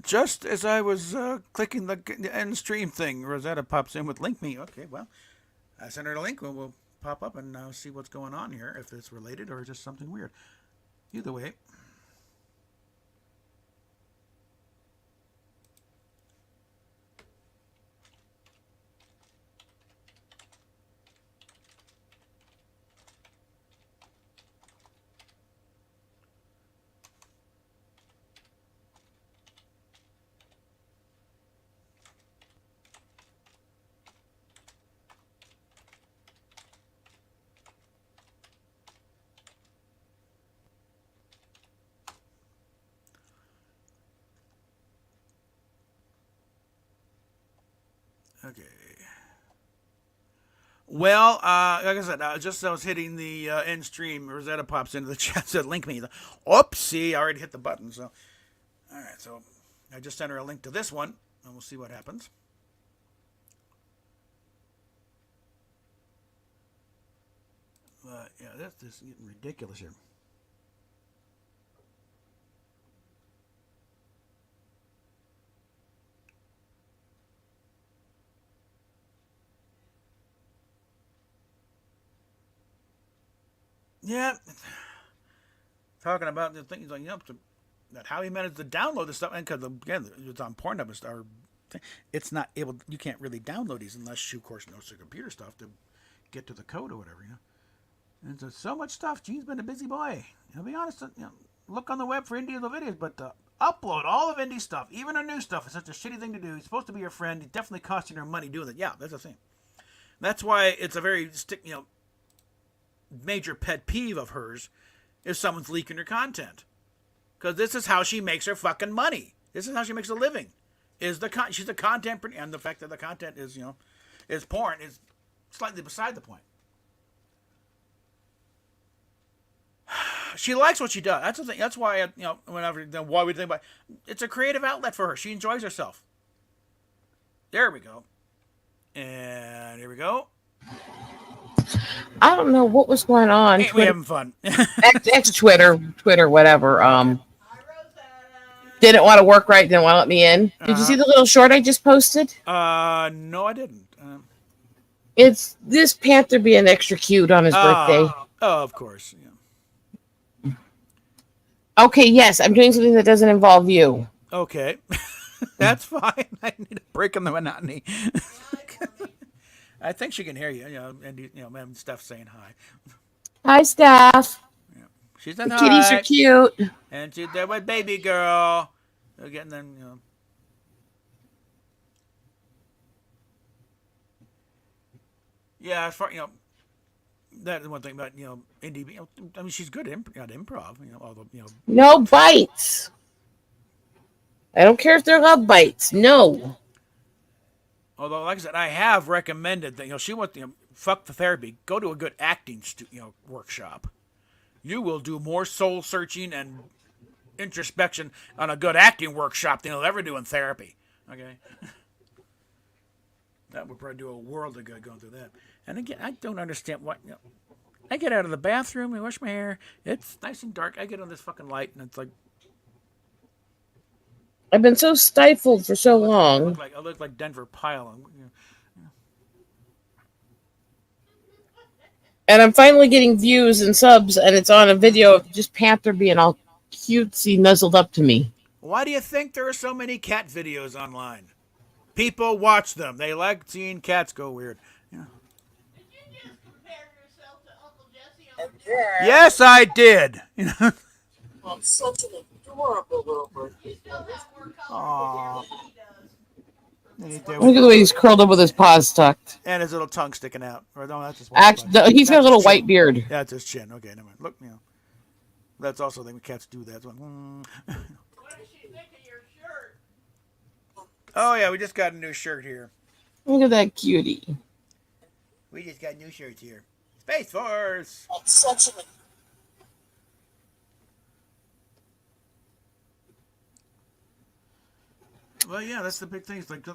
just as I was clicking the end stream thing, Rosetta pops in with link me. Okay, well, I sent her a link. We'll pop up and see what's going on here, if it's related or just something weird. Either way. Okay. Well, like I said, just as I was hitting the end stream, Rosetta pops into the chat, said, link me. Oopsie, I already hit the button. So, all right, so I just sent her a link to this one, and we'll see what happens. Yeah, this is getting ridiculous here. Yeah, talking about the things like that how he managed to download this stuff, and because again it's on Pornhub or it's not able. You can't really download these unless you, of course, know some computer stuff to get to the code or whatever. And there's so much stuff. Gene's been a busy boy. I'll be honest. Look on the web for indie videos, but upload all of indie stuff, even our new stuff. It's such a shitty thing to do. He's supposed to be your friend. He's definitely costing her money doing it. Yeah, that's the thing. That's why it's a very major pet peeve of hers if someone's leaking her content, because this is how she makes her fucking money. This is how she makes a living. She's a content, and the fact that the content is porn is slightly beside the point. She likes what she does. That's the thing. That's why whenever why we think about it's a creative outlet for her. She enjoys herself. There we go. And here we go. I don't know what was going on. Hey, we having fun. X Twitter, whatever. Didn't want to work right. Didn't want to let me in. Did you see the little short I just posted? No, I didn't. It's this panther being extra cute on his birthday. Oh, of course. Yeah. Okay, yes, I'm doing something that doesn't involve you. Okay, that's fine. I need a break in the monotony. I think she can hear you. And Steph saying hi. Hi, Steph. Yeah. She's the kitties are cute. And she's there with baby girl. They're getting them, Yeah, as far that's one thing about indie. I mean, she's good at improv. Although no bites. I don't care if they're love bites. No. Although, like I said, I have recommended that she wants fuck the therapy. Go to a good acting workshop. You will do more soul searching and introspection on a good acting workshop than you'll ever do in therapy. Okay, that would probably do a world of good going through that. And again, I don't understand what I get out of the bathroom and wash my hair. It's nice and dark. I get on this fucking light, and it's like I've been so stifled for so long. I look like Denver Pyle. And I'm finally getting views and subs, and it's on a video of just Panther being all cutesy, nuzzled up to me. Why do you think there are so many cat videos online? People watch them. They like seeing cats go weird. Yeah. Did you just compare yourself to Uncle Jesse? Yes, I did. I'm such an adorable little birthday. Aww. Look at the way he's curled up with his paws tucked. And his little tongue sticking out. Or no, that's just actually, he's got a little white beard. Yeah, that's his chin. Okay, never mind. Look, that's also the thing cats do that. What does she think of your shirt? Oh yeah, we just got a new shirt here. Look at that cutie. We just got new shirts here. Space Force. I'm such an. Well, yeah, that's the big thing. It's like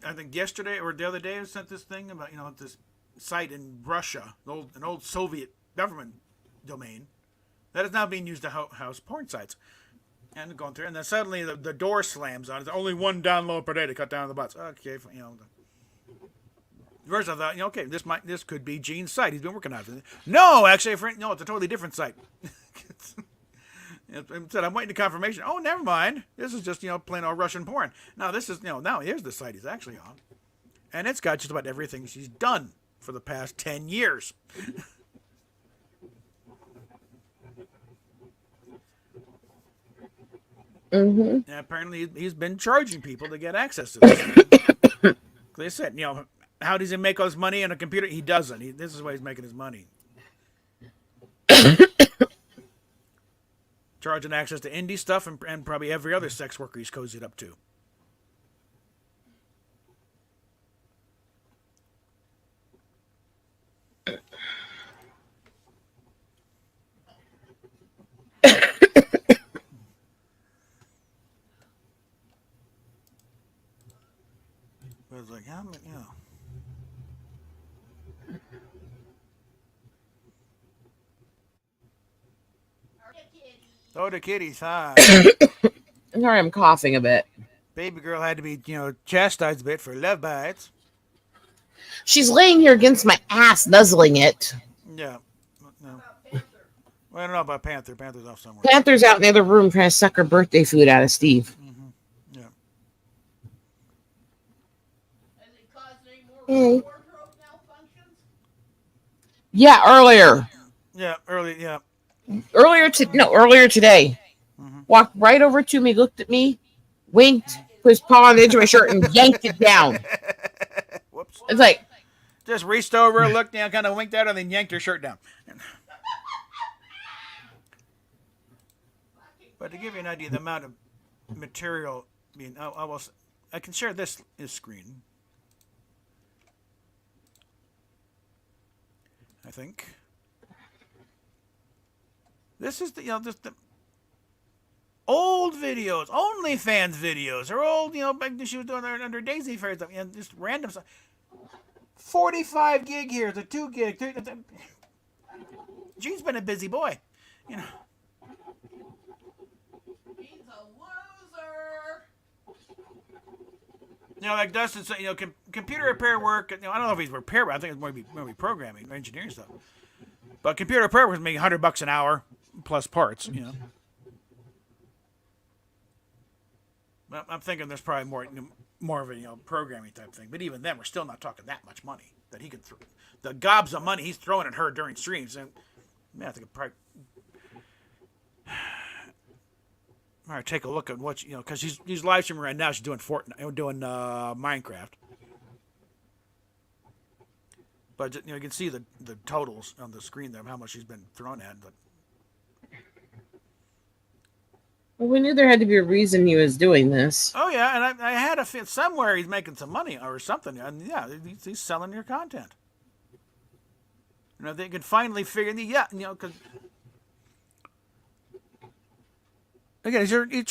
I think yesterday or the other day I sent this thing about this site in Russia, an old Soviet government domain that is now being used to house porn sites. And going through, and then suddenly the door slams on. It's only one download per day to cut down the bots. Okay, you know. First I thought, you know, okay, this could be Gene's site. He's been working on it. No, actually, no, it's a totally different site. It said, I'm waiting for confirmation. Oh, never mind. This is just, you know, plain old Russian porn. Now this is, you know, now here's the site he's actually on, and it's got just about everything she's done for the past 10 years. And apparently he's been charging people to get access to this. They said, you know, how does he make all his money on a computer? He doesn't. This is why he's making his money. Charging access to indie stuff and probably every other sex worker he's cozied up to. But it's like, how many, you know. Oh, the kitties, hi. Sorry, I'm coughing a bit. Baby girl had to be, you know, chastised a bit for love bites. She's laying here against my ass, nuzzling it. Yeah. No. Well, I don't know about Panther. Panther's off somewhere. Panther's out in the other room trying to suck her birthday food out of Steve. Yeah. Has it caused any more Hey. wardrobe malfunctions? Yeah, earlier. Yeah, Earlier today. Walked right over to me, looked at me, winked, put his paw on the edge of my shirt, and yanked it down. Whoops. It's like, Just reached over, looked down, kind of winked at her, and then yanked her shirt down. But to give you an idea of the amount of material, I mean, I can share this screen. I think. This is the old videos, OnlyFans videos, or old, you know, back when she was doing her under Daisy Fair stuff, and just random stuff. 45 gig here, the 2 gig. Gene's been a busy boy, you know. He's a loser. You know, like Dustin said, you know, computer repair work. You know, I don't know if he's repair, but I think it's more be programming, engineering stuff. But computer repair was making $100 an hour plus parts. You know, I'm thinking there's probably more of a programming type thing. But even then, we're still not talking that much money that he could throw. The gobs of money he's throwing at her during streams, and man, I think it probably. All right, take a look at what because she's live streaming right now. She's doing Fortnite, doing Minecraft. But you can see the totals on the screen there of how much she's been thrown at. But well, we knew there had to be a reason he was doing this. oh yeah, and I had a feel somewhere he's making some money or something. And yeah, he's selling your content. You know, they can finally figure because. Again, he's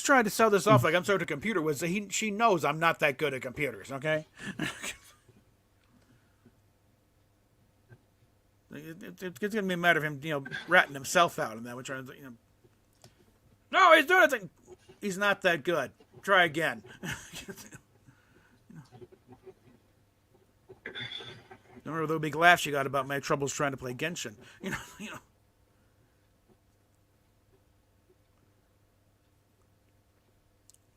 trying to sell this off like I'm so to computer was she knows I'm not that good at computers, okay? It's gonna be a matter of him, ratting himself out and that we're trying to, no, he's doing it. He's not that good. Try again. Remember the big laugh she got about my troubles trying to play Genshin, you know.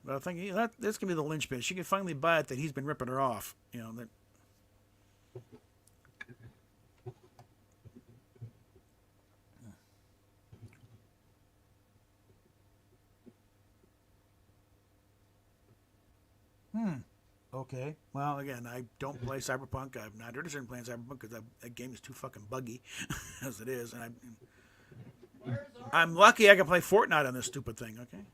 But I think that's gonna be the linchpin. She can finally buy it that he's been ripping her off. That. Okay. Well, again, I don't play Cyberpunk. I'm not interested in playing Cyberpunk because that game is too fucking buggy as it is, and I'm lucky I can play Fortnite on this stupid thing. Okay.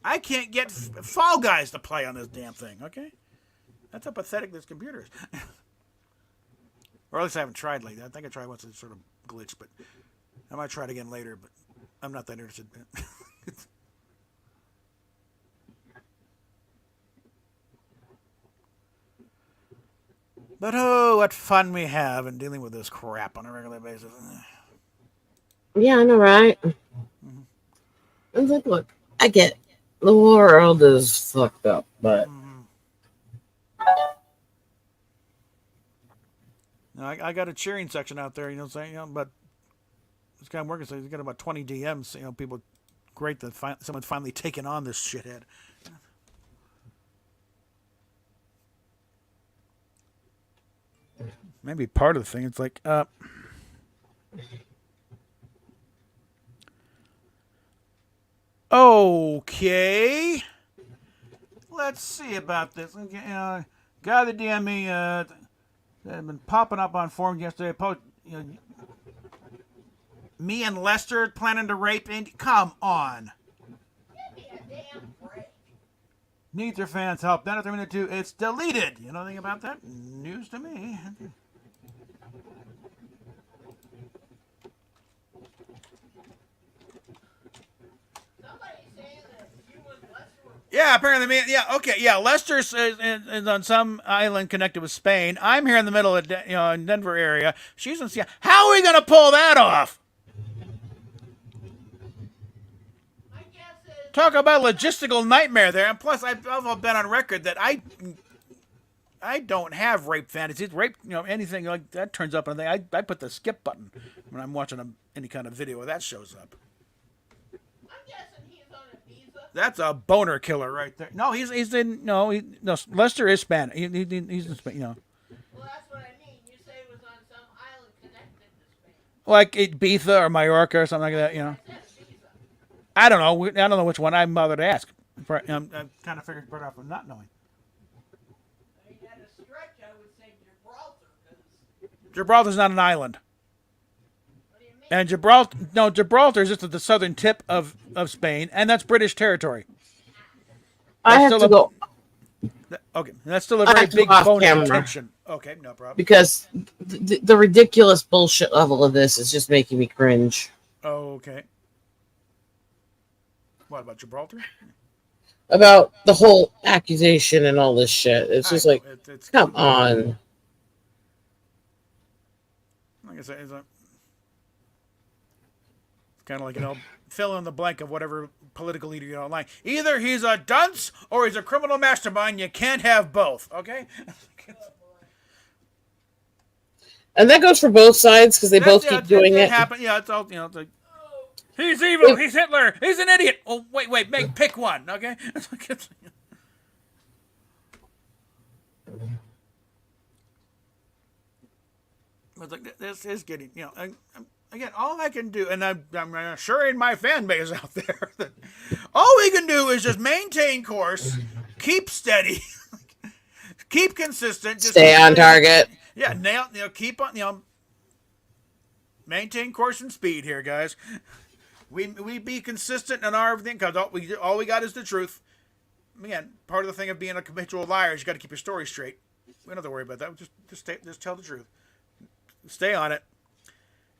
I can't get Fall Guys to play on this damn thing, okay? That's how pathetic this computer is. Or at least I haven't tried lately. I think I tried once it sort of glitched, but I might try it again later, but I'm not that interested. But oh, what fun we have in dealing with this crap on a regular basis. Yeah, I know, right? I was like, look, I get the world is fucked up, but Now, I got a cheering section out there, you know what I'm saying? But this guy I'm working, so he's got about 20 DMs. People, great that someone's finally taken on this shithead. Maybe part of the thing, it's like, okay. Let's see about this. Okay, guy that DM me, that had been popping up on forums yesterday. Me and Lester planning to rape Indy. Come on. Give me a damn break. Needs their fans' help. Then at 3 minute 2, it's deleted. You know anything about that? News to me. Somebody's saying that you and Lester were Yeah, apparently me. Yeah, okay. Yeah, Lester is on some island connected with Spain. I'm here in the middle of in Denver area. She's in Seattle. How are we gonna pull that off? my guess is Talk about logistical nightmare there. And plus, I've been on record that I don't have rape fantasies. Rape, anything like that turns up, and I put the skip button when I'm watching any kind of video where that shows up. I'm guessing he's on a visa. That's a boner killer right there. No, he's in no, Lester is Spanish. He's in Spain. Well, that's what I mean. You say it was on some island connected to Spain. Like Ibiza or Mallorca or something like that. I said visa. I don't know. I don't know which one. I'm bothered to ask. I kind of figured part off of not knowing. I mean, at a stretch, I would say Gibraltar, because Gibraltar's not an island. what do you mean? And Gibraltar is just at the southern tip of Spain, and that's British territory. I have still to a- go Okay, that's still a I very have to big go off bone of camera. contention. Okay, no problem. because the ridiculous bullshit level of this is just making me cringe. Okay. What about Gibraltar? About the whole accusation and all this shit. It's just I know, like, it's come on. like I said, it's kind of like fill in the blank of whatever political leader you don't like. Either he's a dunce or he's a criminal mastermind. You can't have both. Okay. And that goes for both sides because they both keep doing it. Happen. Yeah, it's all It's like he's evil. He's Hitler. He's an idiot. Oh wait, pick one. Okay. It's like it's like this is getting again, all I can do, and I'm assuring my fan base out there that all we can do is just maintain course, keep steady, keep consistent, just Stay on target. Yeah, keep on, maintain course and speed here, guys. We be consistent in our everything because all we got is the truth. Again, part of the thing of being a habitual liar is you got to keep your story straight. We don't have to worry about that. Just tell the truth. Stay on it.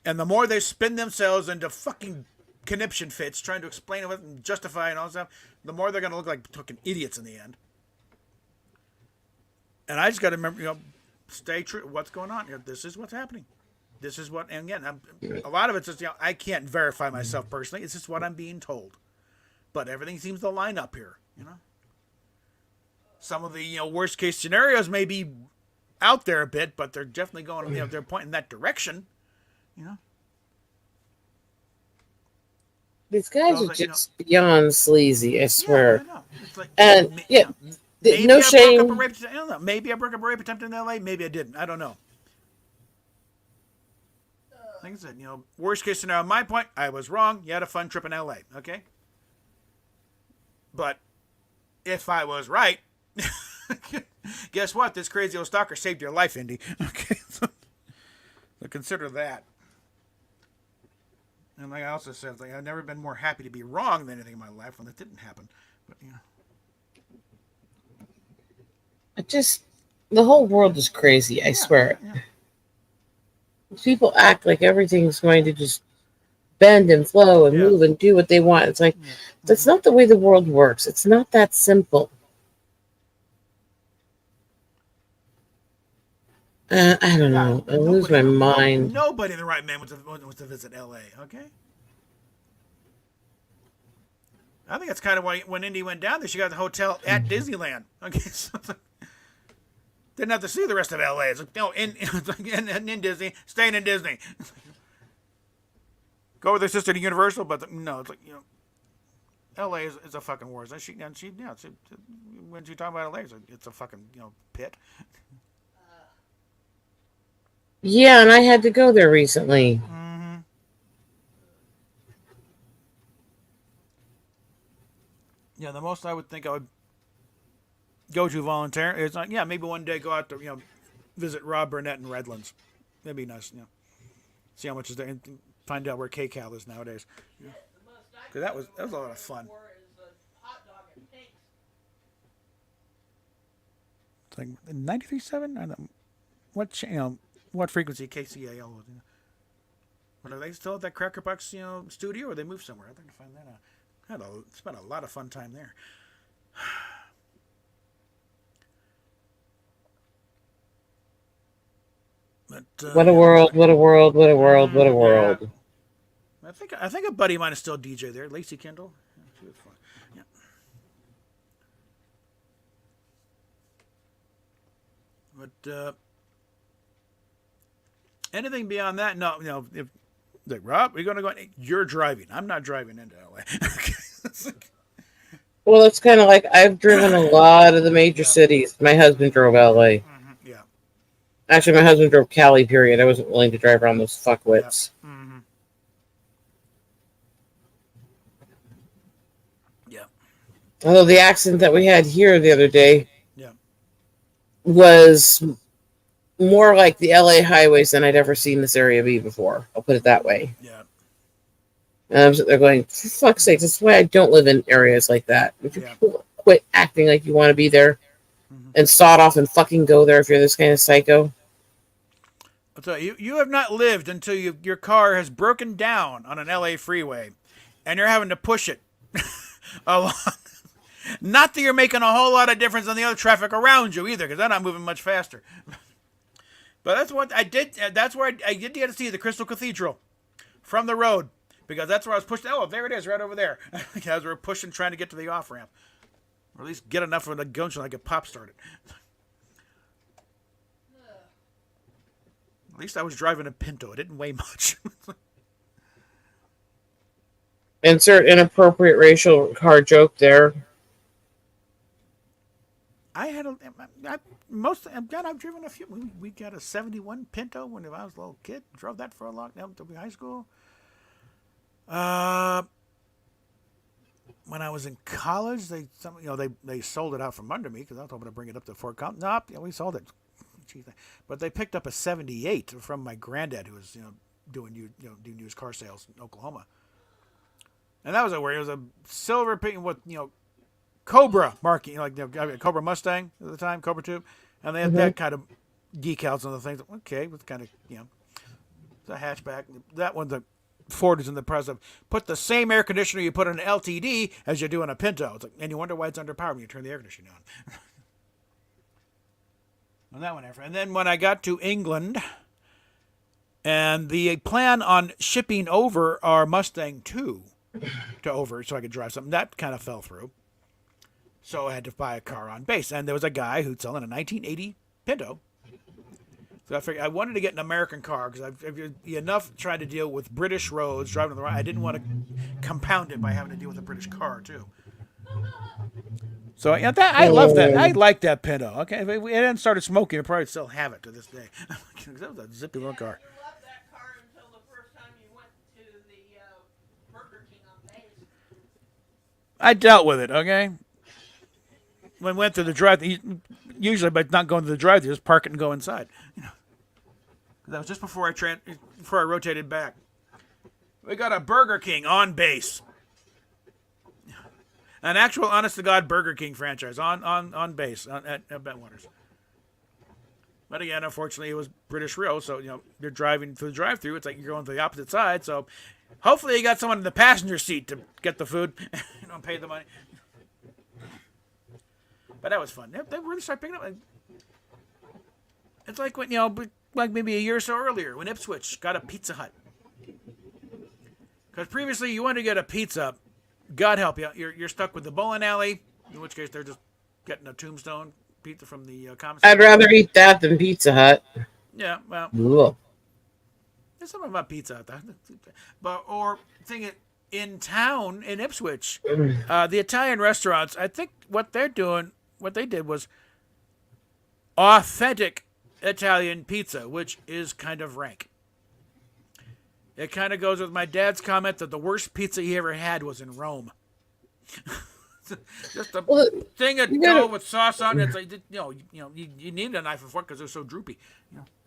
And the more they spin themselves into fucking conniption fits, trying to explain it and justify and all that stuff, the more they're going to look like fucking idiots in the end. And I just got to remember, stay true. What's going on? This is what's happening. This is what, and again, a lot of it's just, I can't verify myself personally. It's just what I'm being told. But everything seems to line up here, Some of the, worst case scenarios may be out there a bit, but they're definitely going, they're pointing that direction, These guys So I are was like, just beyond sleazy, I swear. Yeah, I know. It's like, And, yeah, maybe no I shame. broke up a rape, I don't know. Maybe I broke up a rape attempt in LA. Maybe I didn't. I don't know. Like I said, worst case scenario, my point, I was wrong. You had a fun trip in LA, okay? But if I was right, guess what? This crazy old stalker saved your life, Indy. Okay, so consider that. And like I also said, I've never been more happy to be wrong than anything in my life when that didn't happen. But The whole world is crazy, I swear. Yeah. People act like everything's going to just bend and flow and move and do what they want. It's like, that's not the way the world works. It's not that simple. I don't know. I lose my mind. Nobody in the right man wants to visit LA, okay? I think that's kind of why when Indy went down there, she got the hotel at Disneyland. Okay, so didn't have to see the rest of LA. It's like, no, in Disney, staying in Disney. Go with her sister to Universal, but no, it's like, LA is a fucking war. When she talk about LA, it's a fucking pit. Yeah, and I had to go there recently. Mm-hmm. Yeah, the most I would think I would go to volunteer is like, maybe one day go out to visit Rob Burnett in Redlands. That'd be nice. See how much is there and find out where KCAL is nowadays. Cause that was a lot of fun. It's like 93.7. I don't know what frequency KCAL was. But are they still at that Cracker Box studio, or they moved somewhere? I'd like to find that out. Spent a lot of fun time there. But, What a world! What a world! What a world! What a world! I think a buddy of mine is still DJ there, Lacey Kendall. Yeah, she was fun. Yeah. But anything beyond that, no. If like Rob, we're gonna go. You're driving. I'm not driving into LA. Well, it's kind of like I've driven a lot of the major cities. My husband drove LA. Mm-hmm, yeah. Actually, my husband drove Cali. Period. I wasn't willing to drive around those fuckwits. Yeah. Mm-hmm. Yeah. Although the accident that we had here the other day, Yeah. was more like the LA highways than I'd ever seen this area be before. I'll put it that way. Yeah. And I'm sitting there going, for fuck's sake, this is why I don't live in areas like that. If you people quit acting like you want to be there and sawed off and fucking go there if you're this kind of psycho. I'll tell you have not lived until your car has broken down on an LA freeway and you're having to push it along. Not that you're making a whole lot of difference on the other traffic around you either, because they're not moving much faster. But that's what I did. That's where I did get to see the Crystal Cathedral from the road, because that's where I was pushed. Oh, there it is, right over there. As we were pushing, trying to get to the off ramp, or at least get enough of the gumption I could pop start it. At least I was driving a Pinto. It didn't weigh much. Insert inappropriate racial car joke there. I've driven a few. We got a 71 Pinto when I was a little kid. Drove that for a long time to high school. When I was in college, they sold it out from under me because I was hoping to bring it up to Fort Collins. Nope, we sold it. But they picked up a 78 from my granddad, who was doing used car sales in Oklahoma. And that was it was a silver pink with Cobra marking, Cobra Mustang at the time, Cobra tube, and they had that kind of decals on the things. Okay, with kind of it's a hatchback. That one, the Ford is in the process of put the same air conditioner you put on an LTD as you do on a Pinto. It's like, and you wonder why it's underpowered when you turn the air conditioning on. On that one, and then when I got to England, and the plan on shipping over our Mustang 2 to over so I could drive something, that kind of fell through. So I had to buy a car on base, and there was a guy who'd selling a 1980 Pinto. So I figured I wanted to get an American car because I've enough trying to deal with British roads, driving on the road. I didn't want to compound it by having to deal with a British car too. So I love that. I like that Pinto. Okay, if it hadn't started smoking, I'd probably still have it to this day. That was a zippy little car. You loved that car until the first time you went to the Burger King on base. I dealt with it. Okay. When we went through the drive, usually by not going to the drive, just park it and go inside. That was just before I rotated back. We got a Burger King on base. An actual, honest-to-God Burger King franchise on base at Bentwaters. But again, unfortunately, it was British Rail, so you're driving through the drive-thru. It's like you're going to the opposite side. So hopefully, you got someone in the passenger seat to get the food, pay the money. But that was fun. They really started picking up. It's like when like maybe a year or so earlier when Ipswich got a Pizza Hut. Because previously, you wanted to get a pizza. God help you, you're stuck with the bowling alley. In which case, they're just getting a tombstone pizza from the I'd commissary. rather eat that than Pizza Hut. Yeah, well, Ugh. there's something about pizza out there. But or thing it in town in Ipswich, the Italian restaurants. I think what they did was authentic Italian pizza, which is kind of rank. It kind of goes with my dad's comment that the worst pizza he ever had was in Rome. Just a Well, thing of you dough gotta, with sauce on it. It's like you need a knife and fork because they're so droopy.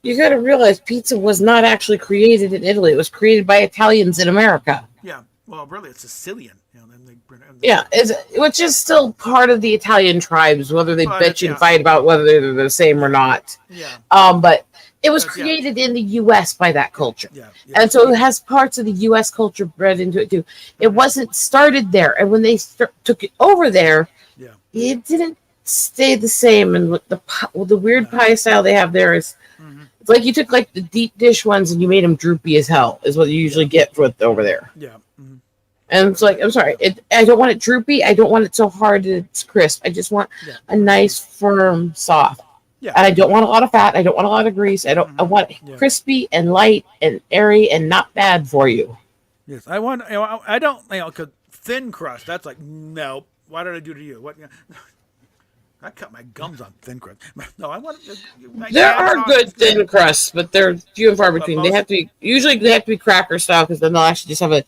you gotta realize pizza was not actually created in Italy. It was created by Italians in America. Yeah, well, really, it's Sicilian. Then Yeah, which is still part of the Italian tribes, whether they Well, bitch and yeah. fight about whether they're the same or not. Yeah, But it was But, yeah. created in the U.S. by that culture. yeah, yeah. And so it has parts of the U.S. culture bred into it too. It wasn't started there, and when they took it over there, Yeah. it didn't stay the same. And with the weird pie style they have there is, it's like you took like the deep dish ones and you made them droopy as hell. Is what you usually get with over there. Yeah. Mm-hmm. And it's like, I'm sorry, I don't want it droopy. I don't want it so hard that it's crisp. I just want Yeah. a nice, firm, soft. Yeah. And I don't want a lot of fat. I don't want a lot of grease. I want it Yeah. crispy and light and airy and not bad for you. Yes, I want. I don't. Cause thin crust. That's like no. Why did I do to you? What? I cut my gums on thin crust. No, I want. There are good thin crusts, but they're few and far between. They have to be usually they have to be cracker style because then they'll actually just have a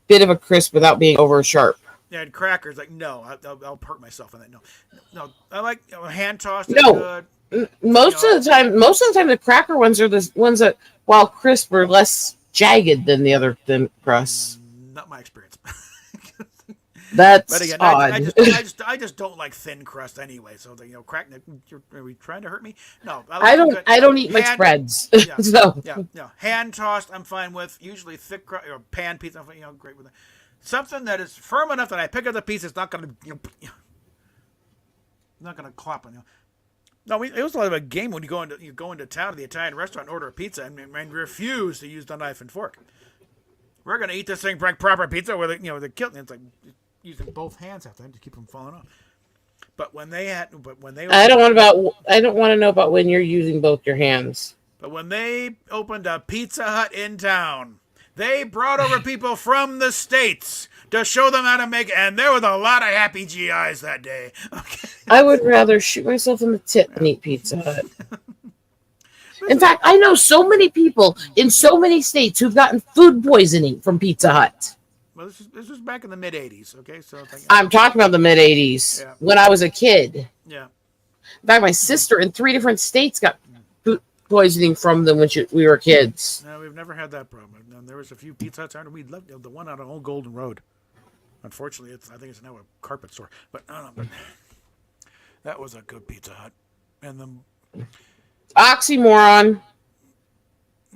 bit of a crisp without being over sharp. Yeah, and crackers. Like no, I'll hurt myself on that. No. I like hand tossed. No. Good. Most of the time, the cracker ones are the ones that, while crisp, are less jagged than the other thin crusts. Not my experience. That's But again, odd. I just don't like thin crust anyway. So crack. Are we trying to hurt me? No, I don't eat much breads. Yeah, So yeah. Hand tossed, I'm fine with. Usually thick crust or pan pizza, I'm great with it. Something that is firm enough that I pick up the piece, it's not gonna, not gonna clop on you. No, it was a lot of a game when you go into town to the Italian restaurant, and order a pizza, and refuse to use the knife and fork. We're gonna eat this thing like proper pizza, where the kill. It's like using both hands half the time to keep them falling off. But when they I don't want to know about when you're using both your hands. But when they opened a Pizza Hut in town, they brought over people from the States to show them how to make it. And there was a lot of happy GIs that day. Okay. I would rather shoot myself in the tit than eat Pizza Hut. In fact, I know so many people in so many states who've gotten food poisoning from Pizza Hut. Well, this was back in the mid-'80s, okay? So it's like, I'm talking about the mid-'80s, Yeah. when I was a kid. yeah. In fact, my sister in 3 different states got food poisoning from them when we were kids. No, we've never had that problem. And there was a few Pizza Huts, and we loved the one out on Old Golden Road. Unfortunately, I think it's now a carpet store. But I don't know. But that was a good Pizza Hut. And the Oxymoron.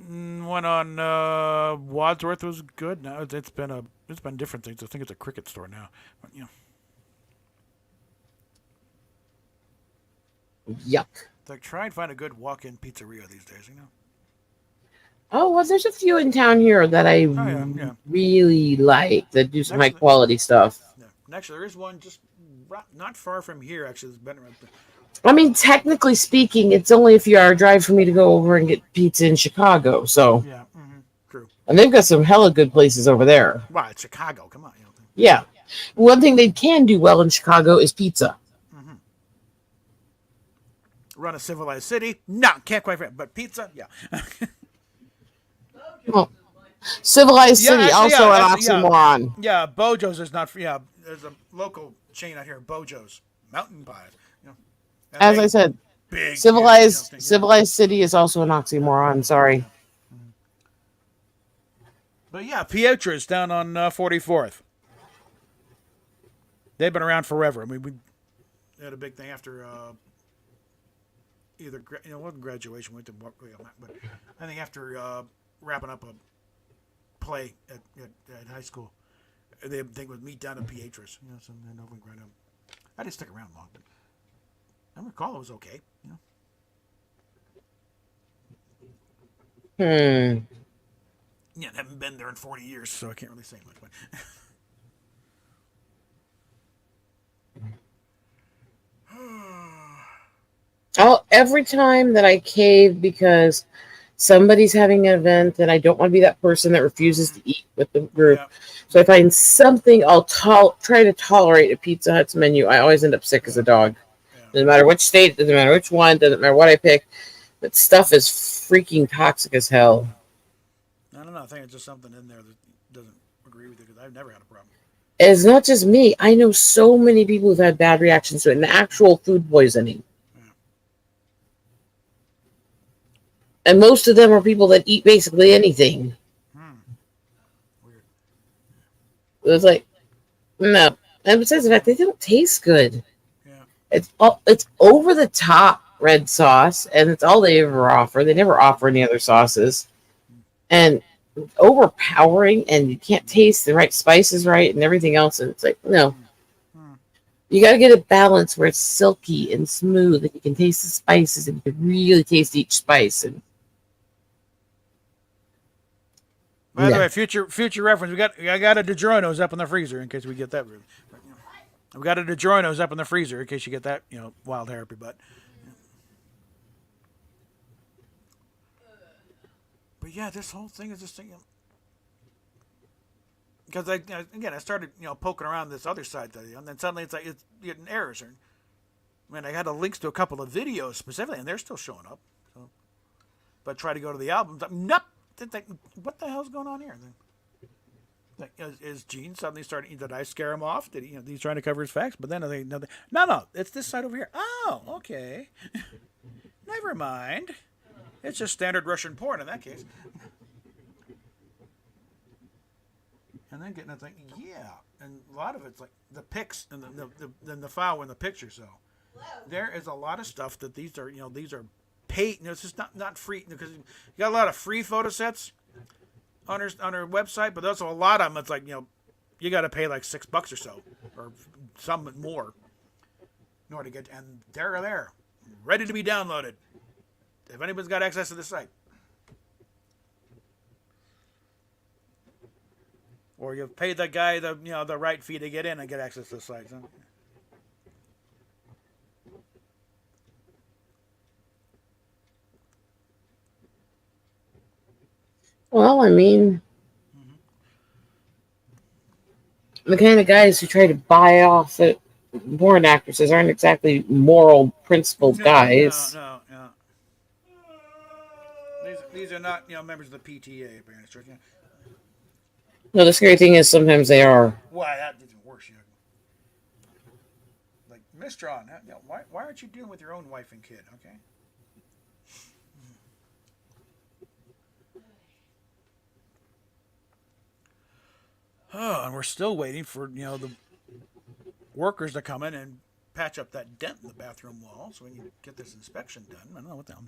one on Wadsworth was good. Now it's been different things. I think it's a cricket store now. But, Yuck. like try and find a good walk-in pizzeria these days. Oh, well, there's a few in town here that I yeah. really like that do some high Actually- quality stuff. Yeah. And actually, there is one just not far from here. Actually, it's been around. I mean, technically speaking, it's only a few hour drive for me to go over and get pizza in Chicago. So, Yeah. True. and they've got some hella good places over there. Wow, it's Chicago. Come on. Yeah. One thing they can do well in Chicago is pizza. Run a civilized city? No, can't quite. But pizza? Yeah. Well, civilized Yeah, city, actually, also an yeah. oxymoron. Yeah, Bojo's is not. Yeah, there's a local chain out here, Bojo's Mountain Pies. And As they- I said, big civilized city is also an oxymoron. Sorry. But yeah, Pietro's down on 44th. They've been around forever. I mean, we had a big thing after either it wasn't graduation, went to but I think after wrapping up a play at high school, the thing was meet down at Pietro's. So then over in Grand Island. I didn't stick around long, but I recall it was okay. Yeah, I haven't been there in 40 years, so I can't really say much. But Every time that I cave because somebody's having an event and I don't want to be that person that refuses to eat with the group. Yeah. So I find something I'll try to tolerate a Pizza Hut's menu. I always end up sick as a dog. Yeah. Doesn't matter which state, doesn't matter which one, doesn't matter what I pick. But stuff is freaking toxic as hell. I don't know. I think it's just something in there that doesn't agree with you because I've never had a problem. It's not just me. I know so many people who've had bad reactions to it, and actual food poisoning. Yeah. And most of them are people that eat basically anything. Weird. It's like, no. And besides the fact, they don't taste good. Yeah. It's over the top red sauce, and it's all they ever offer. They never offer any other sauces. And overpowering, and you can't taste the right spices right and everything else. And it's like, no. You got to get a balance where it's silky and smooth, and you can taste the spices, and you can really taste each spice. And By the way, future reference, I got a DiGiorno's up in the freezer in case we get that. We got a DiGiorno's up in the freezer in case you get that, wild hair up your butt. But yeah, this whole thing is just thinking. Because I started poking around this other side, and then suddenly it's like it's getting errors. I had links to a couple of videos specifically, and they're still showing up. So, but try to go to the albums. Nope. What the hell's going on here? Is Gene suddenly starting? Did I scare him off? Did he? He's trying to cover his facts, but then no, it's this side over here. Oh, okay. Never mind. It's just standard Russian porn in that case. And then getting to thinking, yeah, and a lot of it's like the pics and the file in the picture. So there is a lot of stuff that these are paid. It's just not free because you got a lot of free photo sets on her website, but there's a lot of them. It's like you got to pay like $6 or so, or some more, in order to get. And they're there, ready to be downloaded. If anybody's got access to the site. Or you've paid that guy the right fee to get in and get access to the site. So. well, the kind of guys who try to buy off porn actresses aren't exactly moral, principled guys. No. These are not members of the PTA, apparently. No, the scary thing is sometimes they are. Why that's even worse. Like Mistron, why aren't you dealing with your own wife and kid? Okay. Oh, and we're still waiting for the workers to come in and patch up that dent in the bathroom wall so we can get this inspection done. I don't know what the hell.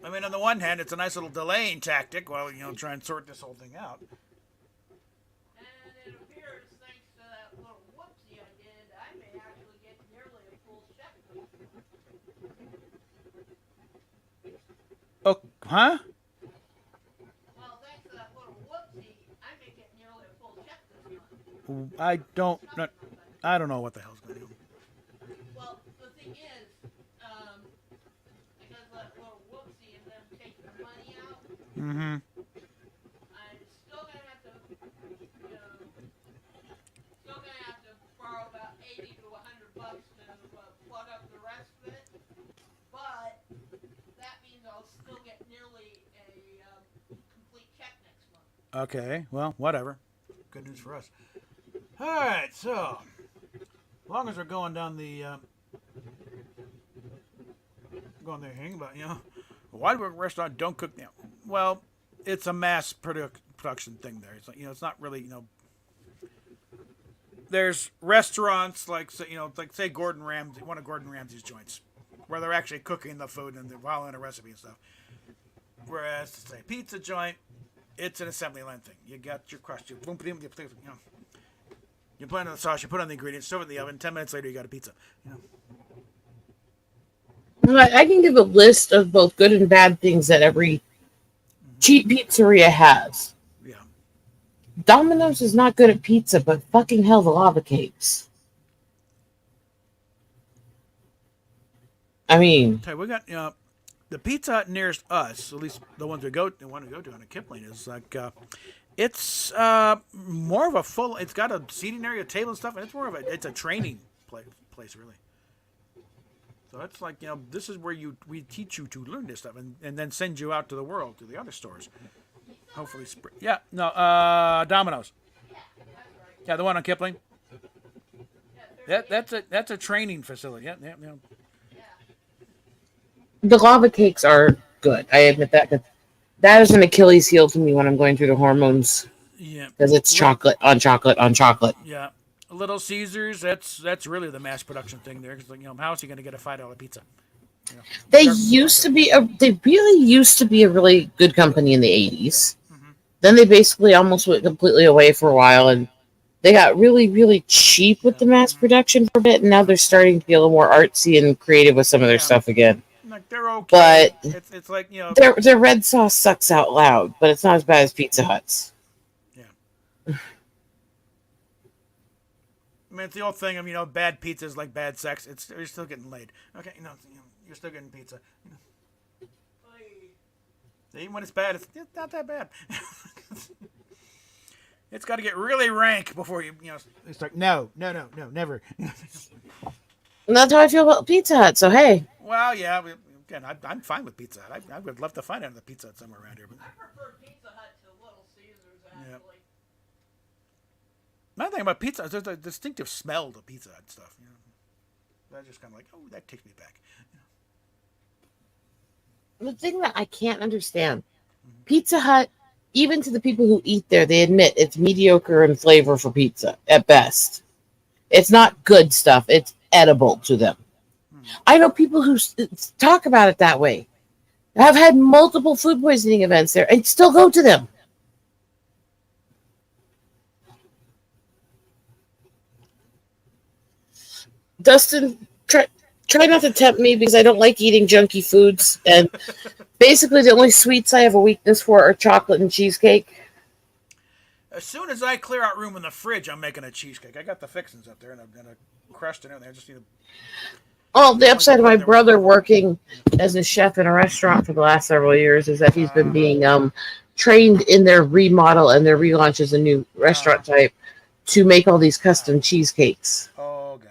On the one hand, it's a nice little delaying tactic while try and sort this whole thing out. And it appears, thanks to that little whoopsie I did, I may actually get nearly a full check. Oh, huh? Well, thanks to that little whoopsie, I may get nearly a full check this month. I don't know what the hell's going on. Well, the thing is, because of that little whoopsie and them taking the money out, Mm-hmm. I'm still gonna have to, borrow about $80 to $100 to plug up the rest of it. But that means I'll still get nearly a complete check next month. Okay, well, whatever. Good news for us. All right, so as long as we're going down the hang about why do a restaurant don't cook now? Well, it's a mass production thing there. It's like it's not really There's restaurants like say Gordon Ramsay, one of Gordon Ramsay's joints, where they're actually cooking the food and they're following a recipe and stuff. Whereas say pizza joint, it's an assembly line thing. You got your crust, you put in the sauce, you put on the ingredients, serve it in the oven. 10 minutes later, you got a pizza. I can give a list of both good and bad things that every cheap pizzeria has. Yeah. Domino's is not good at pizza, but fucking hell, the lava cakes. I mean, Okay, we got the Pizza Hut nearest us, at least the ones we want to go to on a Kipling, is like it's more of a full. It's got a seating area, table and stuff, and it's a training place really. So it's like this is where we teach you to learn this stuff, and then send you out to the world to the other stores. Hopefully, yeah, no, Domino's. Yeah, the one on Kipling. That's a training facility. Yeah, yeah, yeah. the lava cakes are good. I admit that. But that is an Achilles heel to me when I'm going through the hormones Yeah, because it's chocolate on chocolate on chocolate. yeah. Little Caesars. That's really the mass production thing there. Because how is he going to get a $5 pizza? They used to be they really used to be a really good company in the 80s. Mm-hmm. Then they basically almost went completely away for a while, and they got really, really cheap with the mass production for a bit, and now they're starting to be a little more artsy and creative with some of their stuff again. Like they're okay. But it's like their red sauce sucks out loud, but it's not as bad as Pizza Hut's. Yeah. I mean, it's the old thing of bad pizza is like bad sex. You're still getting laid. Okay, you're still getting pizza. Even when it's bad, it's not that bad. It's got to get really rank before it's like no, never. And that's how I feel about Pizza Hut. So hey, Well, yeah. Again, I'm fine with Pizza Hut. I would love to find another Pizza Hut somewhere around here. But I prefer Pizza Hut to Little Caesars, actually. Yep. My thing about pizza is there's a distinctive smell to Pizza Hut stuff. That's just kind of like, oh, that takes me back. the thing that I can't understand, Pizza Hut, even to the people who eat there, they admit it's mediocre in flavor for pizza at best. It's not good stuff. It's edible to them. I know people who talk about it that way. I've had multiple food poisoning events there and still go to them. Dustin, try not to tempt me because I don't like eating junky foods. And basically, the only sweets I have a weakness for are chocolate and cheesecake. As soon as I clear out room in the fridge, I'm making a cheesecake. I got the fixings up there and a crust and everything. I just need to. Oh, the upside of my brother working as a chef in a restaurant for the last several years is that he's been being trained in their remodel and their relaunch as a new restaurant type to make all these custom cheesecakes. Oh, God.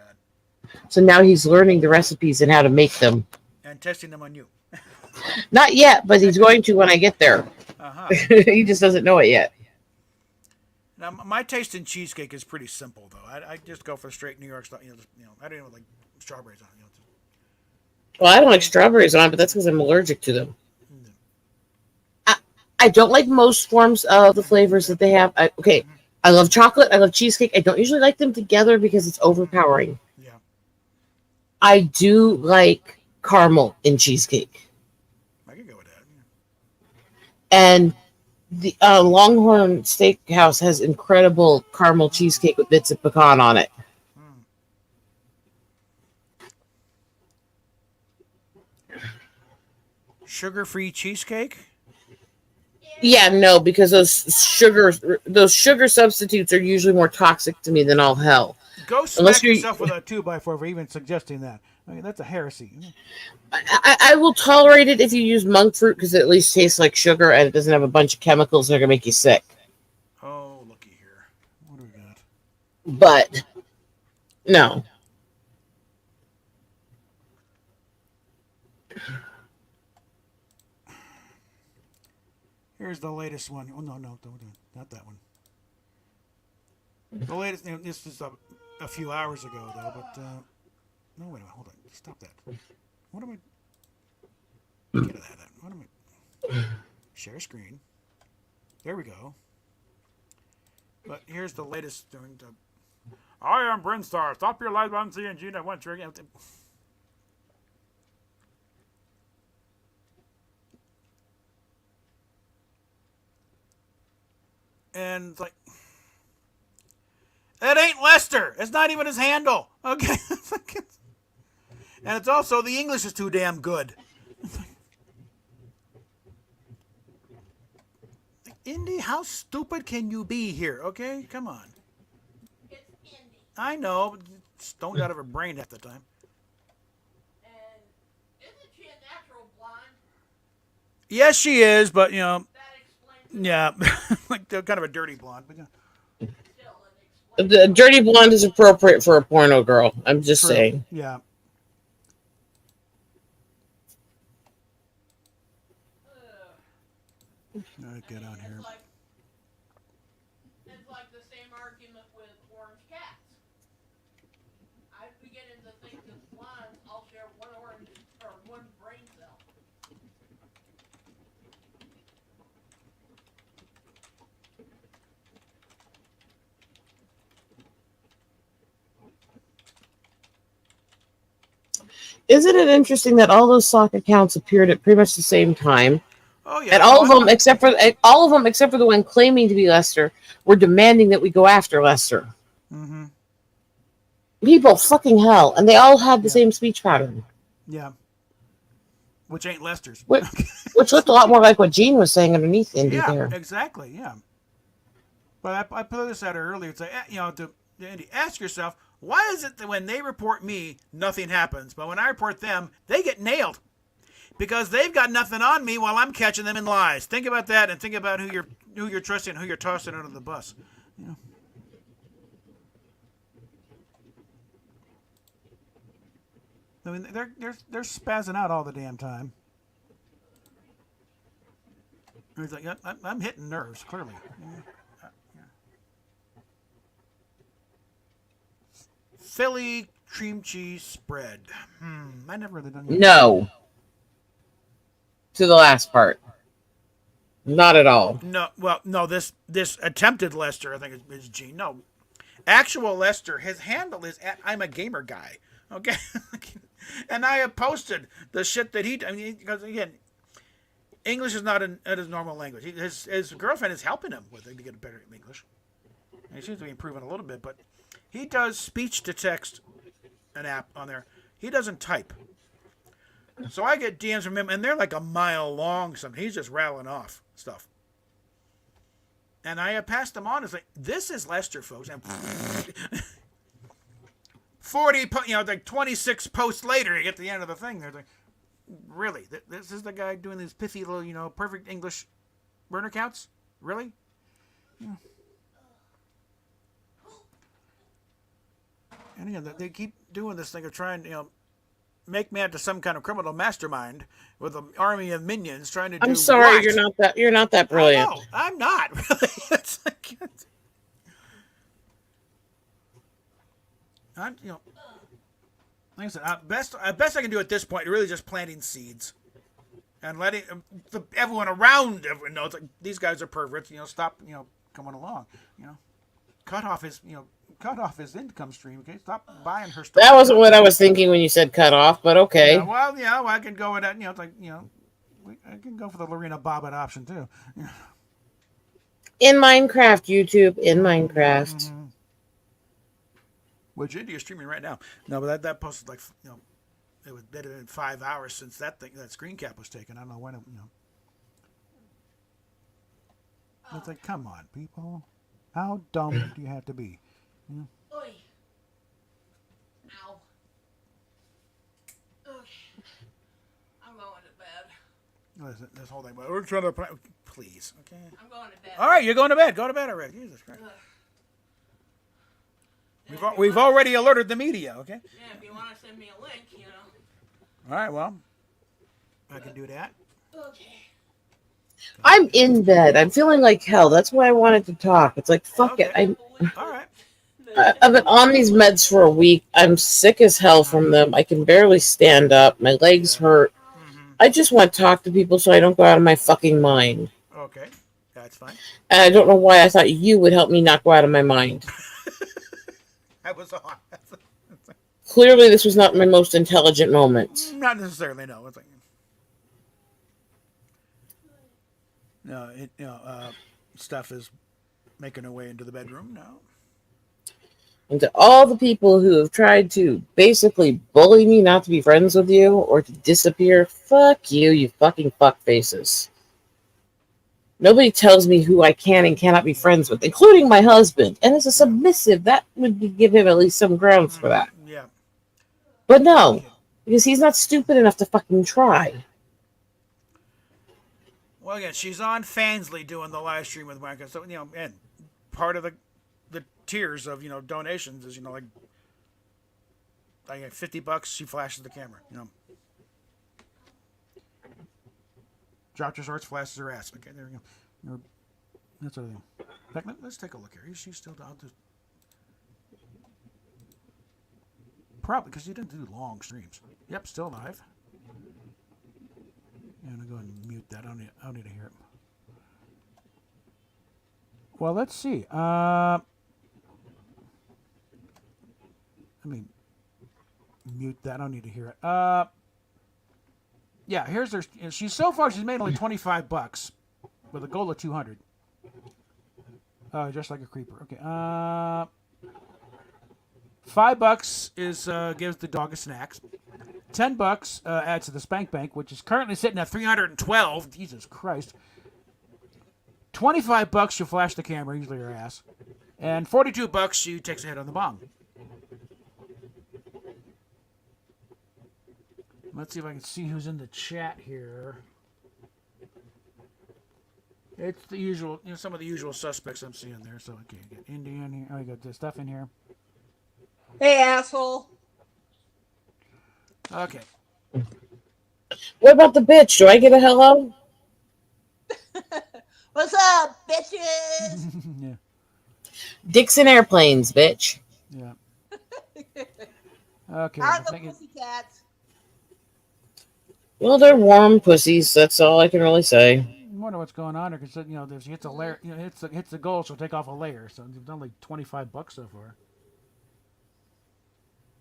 So now he's learning the recipes and how to make them. And testing them on you. Not yet, but he's going to when I get there. Uh-huh. He just doesn't know it yet. Now, my taste in cheesecake is pretty simple, though. I just go for straight New York stuff. I don't even like strawberries on it. Well, I don't like strawberries on it, but that's because I'm allergic to them. I don't like most forms of the flavors that they have. I love chocolate. I love cheesecake. I don't usually like them together because it's overpowering. Yeah. I do like caramel in cheesecake. I can go with that. Yeah. And the Longhorn Steakhouse has incredible caramel cheesecake with bits of pecan on it. Sugar-free cheesecake? Yeah, no, because those sugar substitutes are usually more toxic to me than all hell. Go smack yourself with a 2x4 for even suggesting that. I mean, that's a heresy. I will tolerate it if you use monk fruit because it at least tastes like sugar and it doesn't have a bunch of chemicals that are going to make you sick. Oh, looky here. What do we got? But, no. Here's the latest one. Oh, no, not that one. The latest, this is a few hours ago, though, but, no, wait a minute, hold on. Stop that. What am I, get out of that. What am I, share screen. There we go. But here's the latest. I am Brinstar. Stop your live on CNG. I want your. And it's like, that ain't Lester. It's not even his handle. Okay. And it's also, the English is too damn good. Indy, how stupid can you be here? Okay, come on. It's Indy. I know, but stoned out of her brain half the time. And isn't she a natural blonde? Yes, she is, but you know, That explains it. yeah, like they're kind of a dirty blonde. But yeah. Still, it explains The dirty blonde is appropriate for a porno girl. I'm just True. saying. Yeah. Get on here. It's like the same argument with orange cats. I'm beginning to think that blondes all share one orange or one brain cell. Isn't it interesting that all those sock accounts appeared at pretty much the same time? Oh yeah. And all of them, except for the one claiming to be Lester, were demanding that we go after Lester. Mm-hmm. People, fucking hell, and they all had the Yeah. same speech pattern, Yeah. Which ain't Lester's. which looked a lot more like what Gene was saying underneath Indy Yeah, there. exactly. Yeah. But I put this at her earlier. It's like, you know, to Andy, ask yourself, why is it that when they report me, nothing happens, but when I report them, they get nailed? Because they've got nothing on me while I'm catching them in lies. Think about that, and think about who you're trusting, who you're tossing under the bus. You know. I mean, they're spazzing out all the damn time. He's like, I'm hitting nerves, clearly. Philly cream cheese spread. I never really done that. No. To the last part. Not at all. No, well, no. This attempted Lester, I think is Gene. No, actual Lester. His handle is I'm a gamer guy. Okay, and I have posted the shit that he. I mean, because again, English is not his normal language. His girlfriend is helping him with it to get better at English. And he seems to be improving a little bit, but he does speech to text, an app on there. He doesn't type. So I get DMs from him, and they're like a mile long. Something he's just rattling off stuff, and I have passed them on. It's like, this is Lester, folks. And 40, like 26 posts later, you get to the end of the thing. They're like, really? This is the guy doing these pithy little, perfect English burner counts? Really? Yeah. And again, they keep doing this thing of trying, make me into some kind of criminal mastermind with an army of minions trying to do. I'm sorry, what? you're not that brilliant. No, I'm not really. It's like, like I said, best I can do at this point is really just planting seeds and letting everyone around everyone know it's like, these guys are perverts. Stop coming along. Cut off his income stream. Okay, stop buying her stuff. That wasn't what I was thinking when you said cut off, but okay. Yeah, well, I can go with that. It's like I can go for the Lorena Bobbitt option too. In Minecraft, YouTube, in Minecraft. Mm-hmm. Which Indy is streaming right now. No, but that posted like it was better than 5 hours since that screen cap was taken. I don't know when It's like, come on, people, how dumb do you have to be? Oy. Ow. Okay. I'm going to bed. Listen, this whole thing, but we're trying to please, okay. I'm going to bed. All right, you're going to bed. Go to bed already. Jesus Christ. We've already alerted the media, okay? Yeah, if you want to send me a link, All right, well, I can do that. Okay. I'm in bed. I'm feeling like hell. That's why I wanted to talk. It's like, fuck it. All right. I've been on these meds for a week. I'm sick as hell from them. I can barely stand up. My legs hurt. Mm-hmm. I just want to talk to people so I don't go out of my fucking mind. Okay, that's fine. And I don't know why I thought you would help me not go out of my mind. I was on. Clearly, this was not my most intelligent moment. Not necessarily, no. It's like, stuff is making her way into the bedroom now. And to all the people who have tried to basically bully me not to be friends with you or to disappear, fuck you, you fucking fuck faces. Nobody tells me who I can and cannot be friends with, including my husband. And as a submissive, that would give him at least some grounds for that. Yeah. But no, Okay. because he's not stupid enough to fucking try. Well, again, she's on Fansly doing the live stream with Wanka. So, and part of the tiers of, donations is, like $50, she flashes the camera. Dropped her shorts, flashes her ass. Okay, there we go. That's what I think. In fact, let's take a look here. Is she still down? Probably, because she didn't do long streams. Yep, still live. I'm going to go ahead and mute that. I don't need to hear it. Well, let's see. Let me mute that. I don't need to hear it. Yeah, here's her. She's made only $25 with a goal of 200. Just like a creeper. Okay. $5 is gives the dog a snacks. $10 adds to the spank bank, which is currently sitting at 312. Jesus Christ. $25 she'll flash the camera, usually her ass, and $42 she takes a hit on the bong. Let's see if I can see who's in the chat here. It's the usual, some of the usual suspects I'm seeing there. So, okay, I got India in here. Oh, I got this stuff in here. Hey, asshole. Okay. What about the bitch? Do I get a hello? What's up, bitches? Yeah. Dixon Airplanes, bitch. Yeah. Okay. How are the pussycats? Well, they're warm pussies. That's all I can really say. I wonder what's going on there because if she hits a layer, hits the goal, she'll take off a layer. So you've done like $25 so far.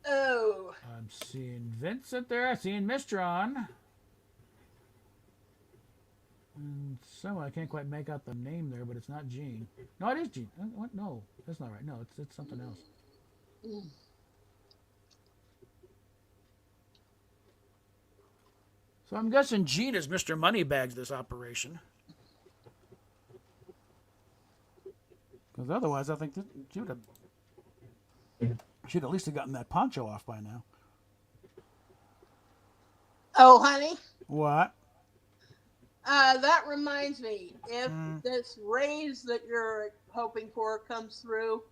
Oh. I'm seeing Vincent there. I'm seeing Mistron. And someone I can't quite make out the name there, but it's not Gene. No, it is Gene. What? No, that's not right. No, it's something else. So I'm guessing Gene is Mr. Moneybags this operation. Because otherwise, I think that she'd at least have gotten that poncho off by now. Oh, honey. What? That reminds me. If this raise that you're hoping for comes through,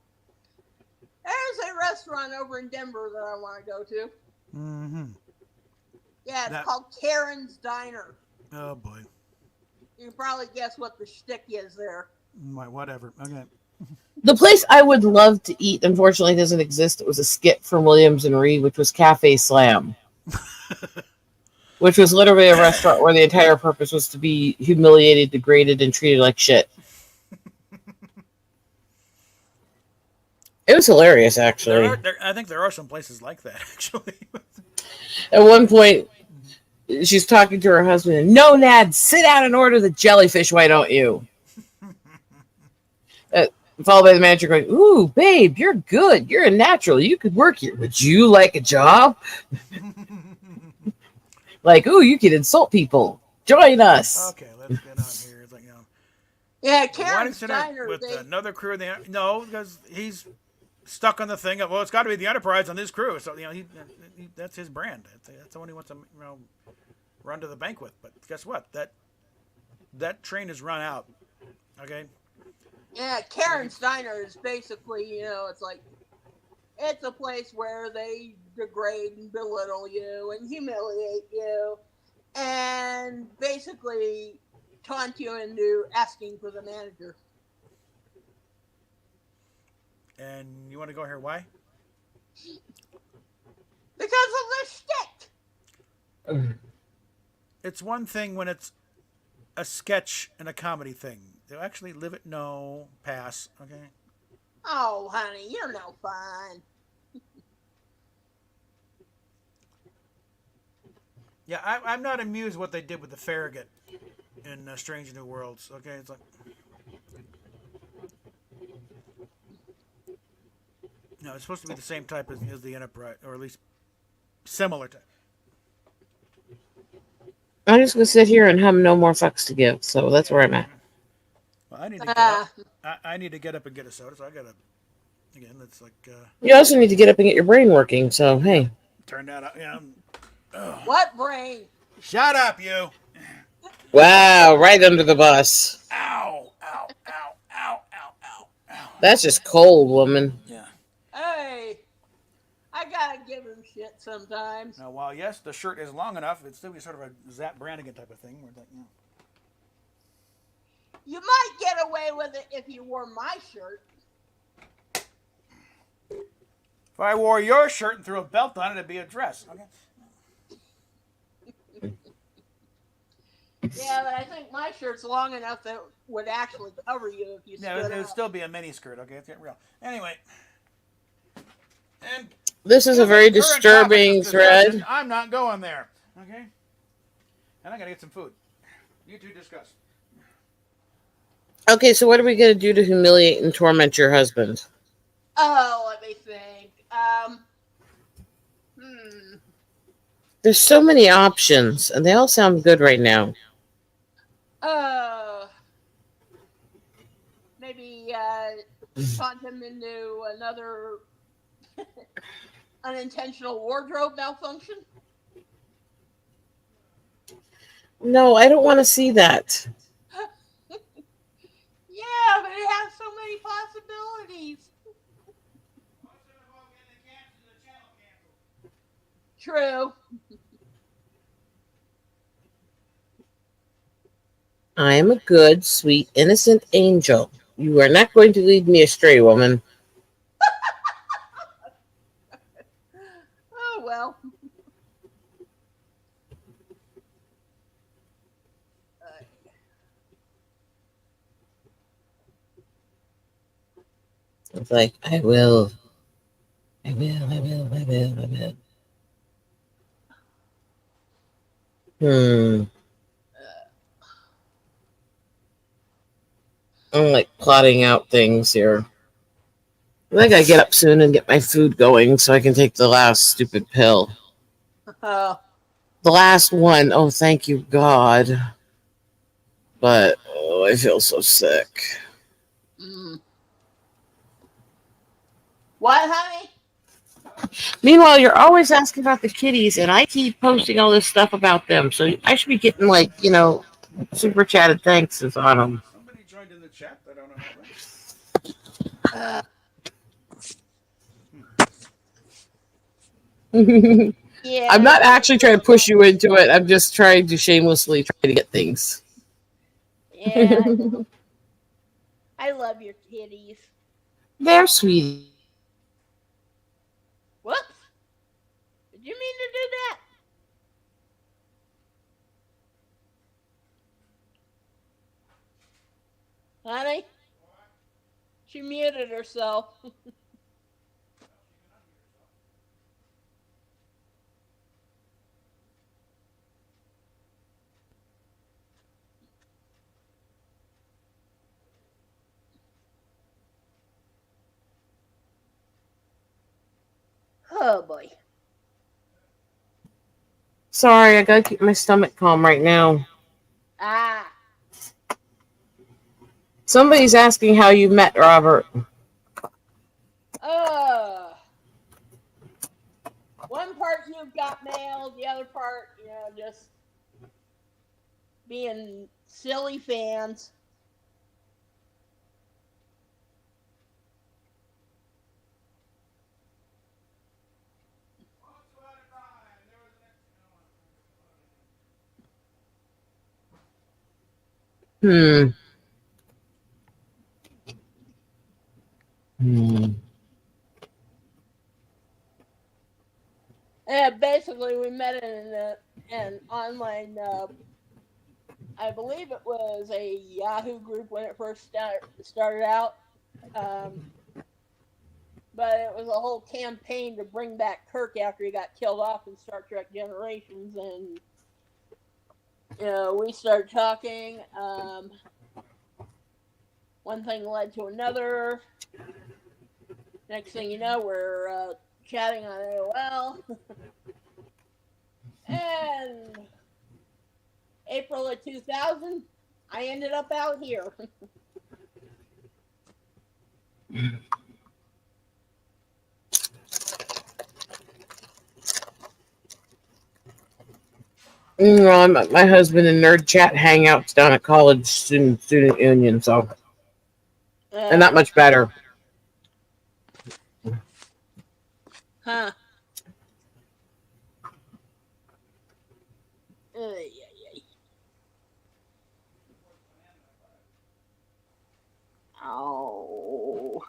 there's a restaurant over in Denver that I want to go to. Mm-hmm. Yeah, it's called Karen's Diner. Oh, boy. You can probably guess what the shtick is there. Whatever. Okay. The place I would love to eat, unfortunately, doesn't exist. It was a skit from Williams and Reed, which was Cafe Slam, which was literally a restaurant where the entire purpose was to be humiliated, degraded, and treated like shit. It was hilarious, actually. I think there are some places like that, actually. At one point, she's talking to her husband, and, "No, Nad, sit down and order the jellyfish, why don't you?" Followed by the manager going, "Ooh, babe, you're good. You're a natural. You could work here. Would you like a job?" Like, "Ooh, you can insult people. Join us." Okay, let's get on here. It's like, yeah, Karen's Diner with another crew. No, because he's stuck on the thing of, well, it's got to be the Enterprise on this crew. So he that's his brand. That's the one he wants to run to the bank with. But guess what? That train is run out. Okay. Yeah, Karen's Diner is basically, it's a place where they degrade and belittle you and humiliate you and basically taunt you into asking for the manager. And you want to go here? Why? Because of the shtick. It's one thing when it's a sketch and a comedy thing. They'll actually live it. No, pass. Okay. Oh, honey, you're no fun. Yeah, I'm not amused what they did with the Farragut in Strange New Worlds. Okay, it's like, no, it's supposed to be the same type as the Enterprise, or at least similar type. I'm just gonna sit here and have no more fucks to give, so that's where I'm at. Well, I need to get up. Uh, I need to get up and get a soda, so I gotta. Again, it's like You also need to get up and get your brain working. So hey, turn that up. Yeah. what brain? Shut up, you. wow, right under the bus. Ow! Ow! Ow! Ow! Ow! Ow! Ow! That's just cold, woman. Yeah. Hey, I gotta give him shit sometimes. Now, while yes, the shirt is long enough, it's still be sort of a Zap Brannigan type of thing. Where it's like, You might get away with it if you wore my shirt. if I wore your shirt and threw a belt on it, it'd be a dress. Okay. Yeah, but I think my shirt's long enough that it would actually cover you if you Yeah, stood it would up. still be a mini skirt. Okay, let's get real. Anyway, and This is a given very the current topic disturbing of discussion, thread. I'm not going there. Okay. And I gotta get some food. You two discuss. Okay, so what are we gonna do to humiliate and torment your husband? Oh, let me think. There's so many options, and they all sound good right now. Maybe taunt him into another unintentional wardrobe malfunction. No, I don't want to see that. Yeah, but it has so many possibilities. True. I am a good, sweet, innocent angel. You are not going to lead me astray, woman. Oh well. It's like, I will. I will, I will, I will, I will. I'm like plotting out things here. I gotta get up soon and get my food going so I can take the last stupid pill. Oh. The last one. Oh, thank you, God. But, oh, I feel so sick. What, honey? Meanwhile, you're always asking about the kitties, and I keep posting all this stuff about them. So I should be getting, like, super chatted thanks on them. Somebody joined in the chat. I don't know Yeah. I'm not actually trying to push you into it. I'm just trying to shamelessly try to get things. Yeah. I love your kitties. They're sweet. Whoops. Did you mean to do that? Honey? She muted herself. Oh boy. Sorry, I gotta keep my stomach calm right now. Ah. Somebody's asking how you met Robert. One part you got mail, the other part, just being silly fans. Hmm. Yeah, basically we met in an online, I believe it was a Yahoo group when it first started out. But it was a whole campaign to bring back Kirk after he got killed off in Star Trek Generations, and we started talking. One thing led to another. Next thing you know, we're chatting on AOL. And April of 2000, I ended up out here. My husband and nerd chat hangouts down at college student union, so they're not much better. Huh. Ay, ay, ay. Oh.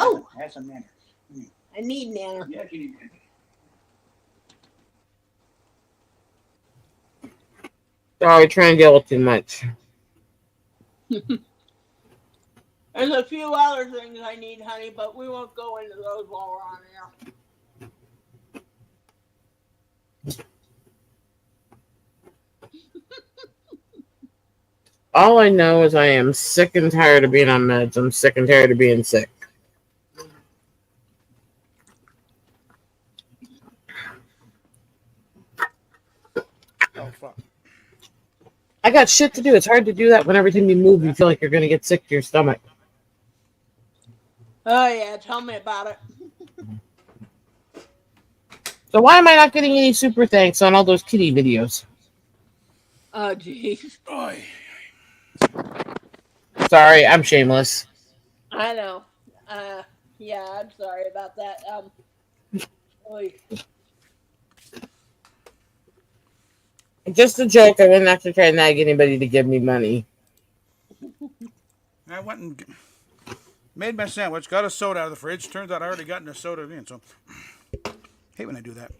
Oh, Have some manners. I need now. Yeah, you need manners. Sorry, trying to deal with too much. There's a few other things I need, honey, but we won't go into those while we're on air. All I know is I am sick and tired of being on meds. I'm sick and tired of being sick. Oh fuck. I got shit to do. It's hard to do that when every time you move, you feel like you're going to get sick to your stomach. Oh, yeah, tell me about it. So why am I not getting any super thanks on all those kitty videos? Oh, jeez. Oy. Sorry, I'm shameless. I know. Yeah, I'm sorry about that. Oy. Just a joke. I wouldn't have to try and nag anybody to give me money. I went and made my sandwich, got a soda out of the fridge. Turns out I already gotten a soda in, so hate when I do that.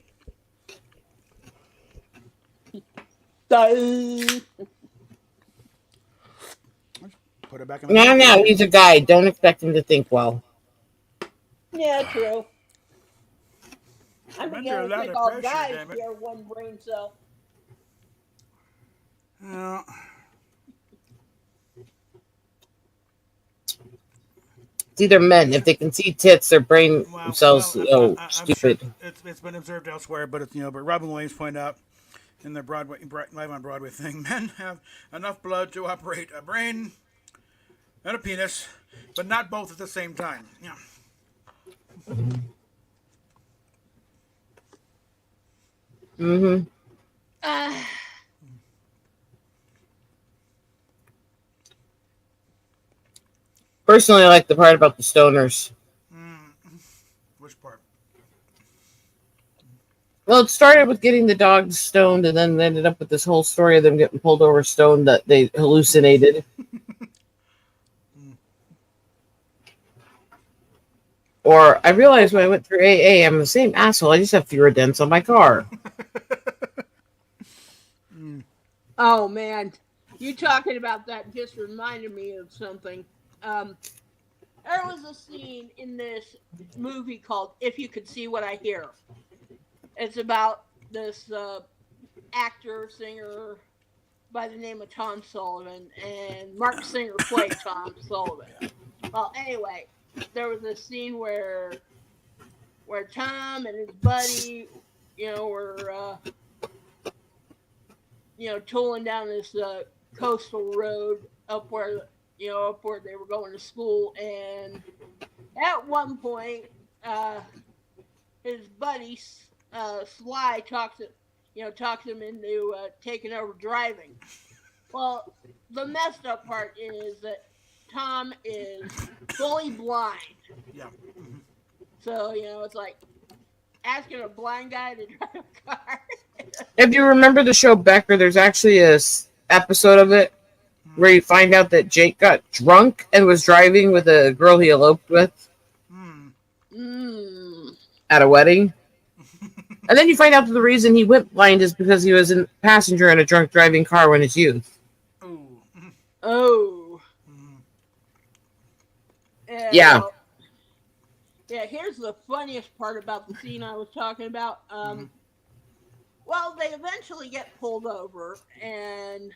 Put it back in my No, he's a guy. Don't expect him to think well. Yeah, true. I'm Under a beginning to lot think of all pressure, guys damn it. share one brain cell. Yeah. It's either men. If they can see tits, their brain cells I'm stupid. sure it's been observed elsewhere, but it's but Robin Williams pointed out in the Live on Broadway thing, men have enough blood to operate a brain and a penis, but not both at the same time. Yeah. Mm-hmm. Personally, I like the part about the stoners. Which part? Well, it started with getting the dogs stoned, and then ended up with this whole story of them getting pulled over stoned that they hallucinated. Or I realized when I went through AA, I'm the same asshole. I just have fewer dents on my car. Oh, man. You talking about that just reminded me of something. There was a scene in this movie called If You Could See What I Hear. It's about this actor, singer by the name of Tom Sullivan, and Mark Singer played Tom Sullivan. Well, anyway, there was a scene where Tom and his buddy, were tolling down this coastal road up where they were going to school, and at one point, his buddy Sly talks him into taking over driving. Well, the messed up part is that Tom is fully blind. Yeah. So, it's like asking a blind guy to drive a car. If you remember the show Becker, there's actually a episode of it where you find out that Jake got drunk and was driving with a girl he eloped with at a wedding. And then you find out that the reason he went blind is because he was a passenger in a drunk driving car in his youth. Oh. Yeah. Yeah, here's the funniest part about the scene I was talking about. Well, they eventually get pulled over, and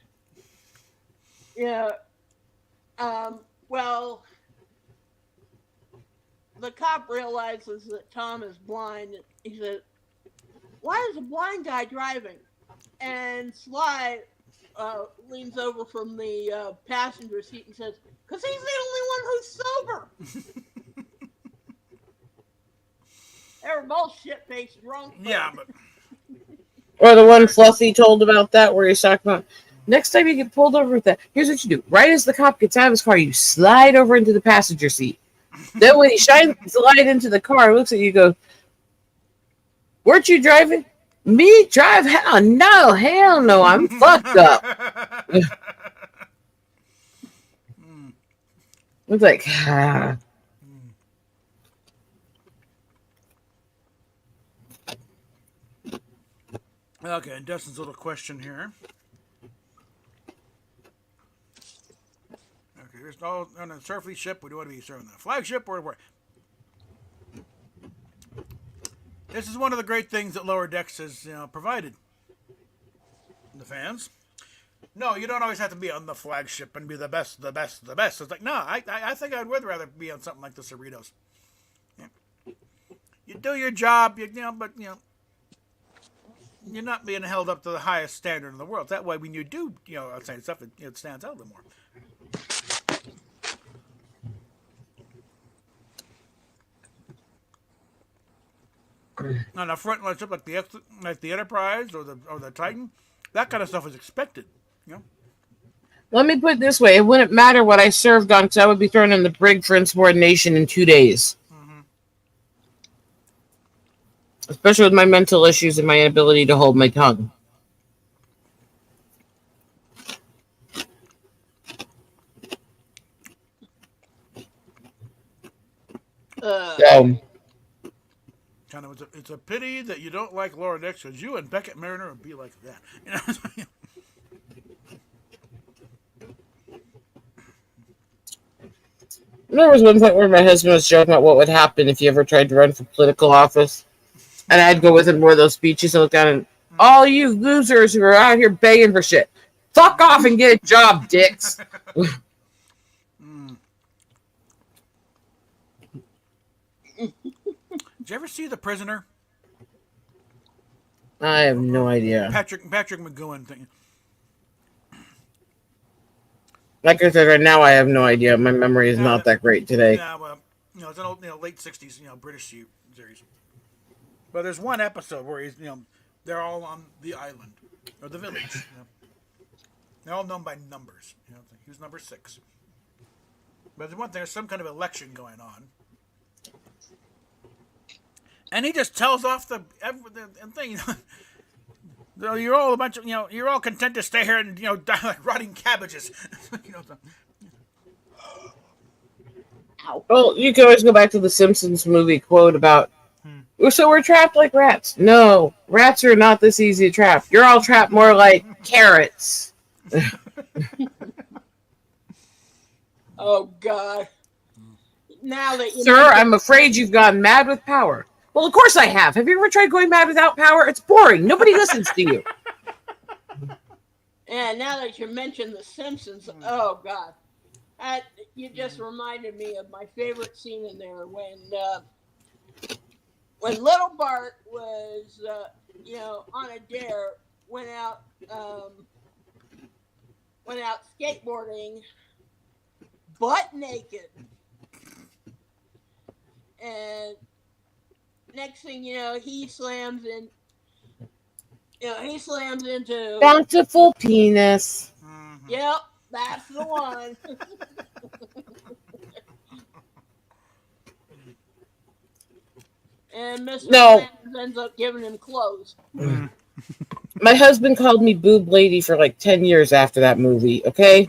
well, the cop realizes that Tom is blind. He said, "Why is a blind guy driving?" And Sly leans over from the passenger seat and says, "Cause he's the only one who's sober." They were both shit-faced drunk. Yeah, but Or the one Fluffy told about that, where he's talking about next time you get pulled over with that, here's what you do. Right as the cop gets out of his car, you slide over into the passenger seat. Then when he shines the light into the car, looks at you, go, "Weren't you driving?" "Me drive? Hell no, I'm fucked up." It's like, Okay, and Dustin's little question here. Okay, here's all on a Starfleet ship. We do want to be serving the flagship or where? This is one of the great things that Lower Decks has provided the fans. No, you don't always have to be on the flagship and be the best. It's like, no, I think I would rather be on something like the Cerritos. Yeah. You do your job, but you're not being held up to the highest standard in the world. That way, when you do, outside stuff, it stands out a little more. On a front line ship like the Enterprise or the Titan, that kind of stuff is expected. let me put it this way. It wouldn't matter what I served on because I would be thrown in the brig for insubordination in 2 days. Especially with my mental issues and my inability to hold my tongue. So, Kind of, it's a pity that you don't like Lower Decks because you and Beckett Mariner would be like that. there was one point where my husband was joking about what would happen if you ever tried to run for political office. And I'd go with him more of those speeches and look down and all you losers who are out here begging for shit, fuck off and get a job, dicks. Did you ever see The Prisoner? I have no idea. Patrick McGowan thing. Like I said, right now I have no idea. My memory is not that great today. Yeah, well, it's an old, late '60s, British series. But there's one episode where he's, they're all on the island or the village. They're all known by numbers. He was number 6. But there's some kind of election going on, and he just tells off the thing. You're all a bunch of, you're all content to stay here and, die like rotting cabbages. Well, you can always go back to the Simpsons movie quote about, so we're trapped like rats. No, rats are not this easy to trap. You're all trapped more like carrots. Oh, God. Now that Sir, I'm afraid you've gone mad with power. Well, of course I have. Have you ever tried going mad without power? It's boring. Nobody listens to you. And now that you mentioned The Simpsons, oh, God. You just reminded me of my favorite scene in there when little Bart was, on a dare, went out skateboarding, butt naked, and next thing you know, he slams into Bountiful penis. Yep, that's the one. And Mr. Sanders ends up giving him clothes. My husband called me boob lady for like 10 years after that movie, okay?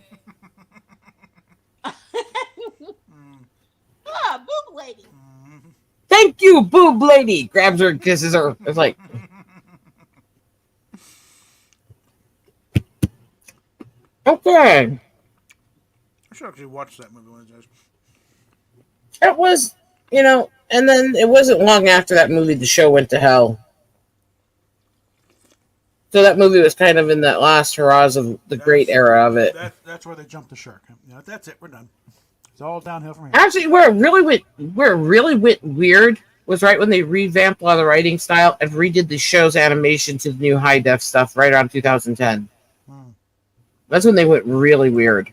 Boob lady. Thank you, boob lady. Grabs her and kisses her. It's like... Okay. I should actually watch that movie when it does. It was, and then it wasn't long after that movie the show went to hell. So that movie was kind of in that last hurrahs of the great era of it. That's where they jumped the shark. That's it. We're done. It's all downhill from here. Actually, where it really went weird was right when they revamped a lot of the writing style and redid the show's animation to the new high def stuff right around 2010. That's when they went really weird.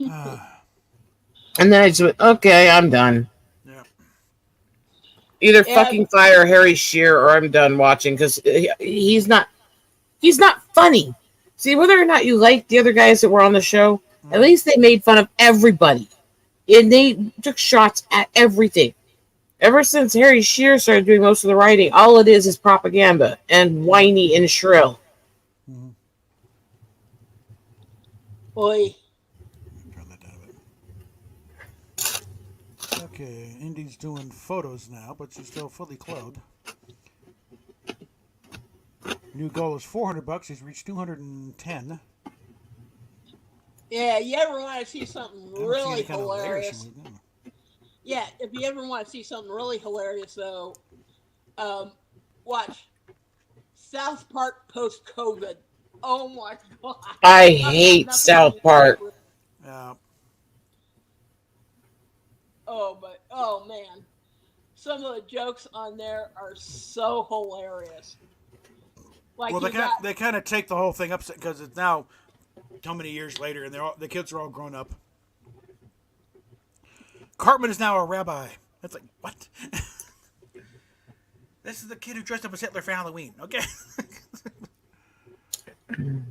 Ah, And then I just went, okay, I'm done. yeah. Either Yeah, fucking fire Harry Shearer or I'm done watching because he's not funny. See, whether or not you like the other guys that were on the show, at Mm. least they made fun of everybody. And they took shots at everything. Ever since Harry Shearer started doing most of the writing, all it is propaganda and Yeah. whiny and shrill. Mm-hmm. boy. Turn that down a bit. Okay, Indy's doing photos now, but she's still fully clothed. New goal is $400. He's reached 210. Yeah, you ever want to see something I don't see any really kind of layers she hilarious? was doing. Yeah, if you ever want to see something really hilarious, though, watch South Park post COVID. Oh my god! I Talk about hate nothing South but Park. COVID. Yeah. Oh man, some of the jokes on there are so hilarious. Like Well, you got they kind of take the whole thing up because it's now how many years later, and the kids are all grown up. Cartman is now a rabbi. That's like what? This is the kid who dressed up as Hitler for Halloween. Okay. And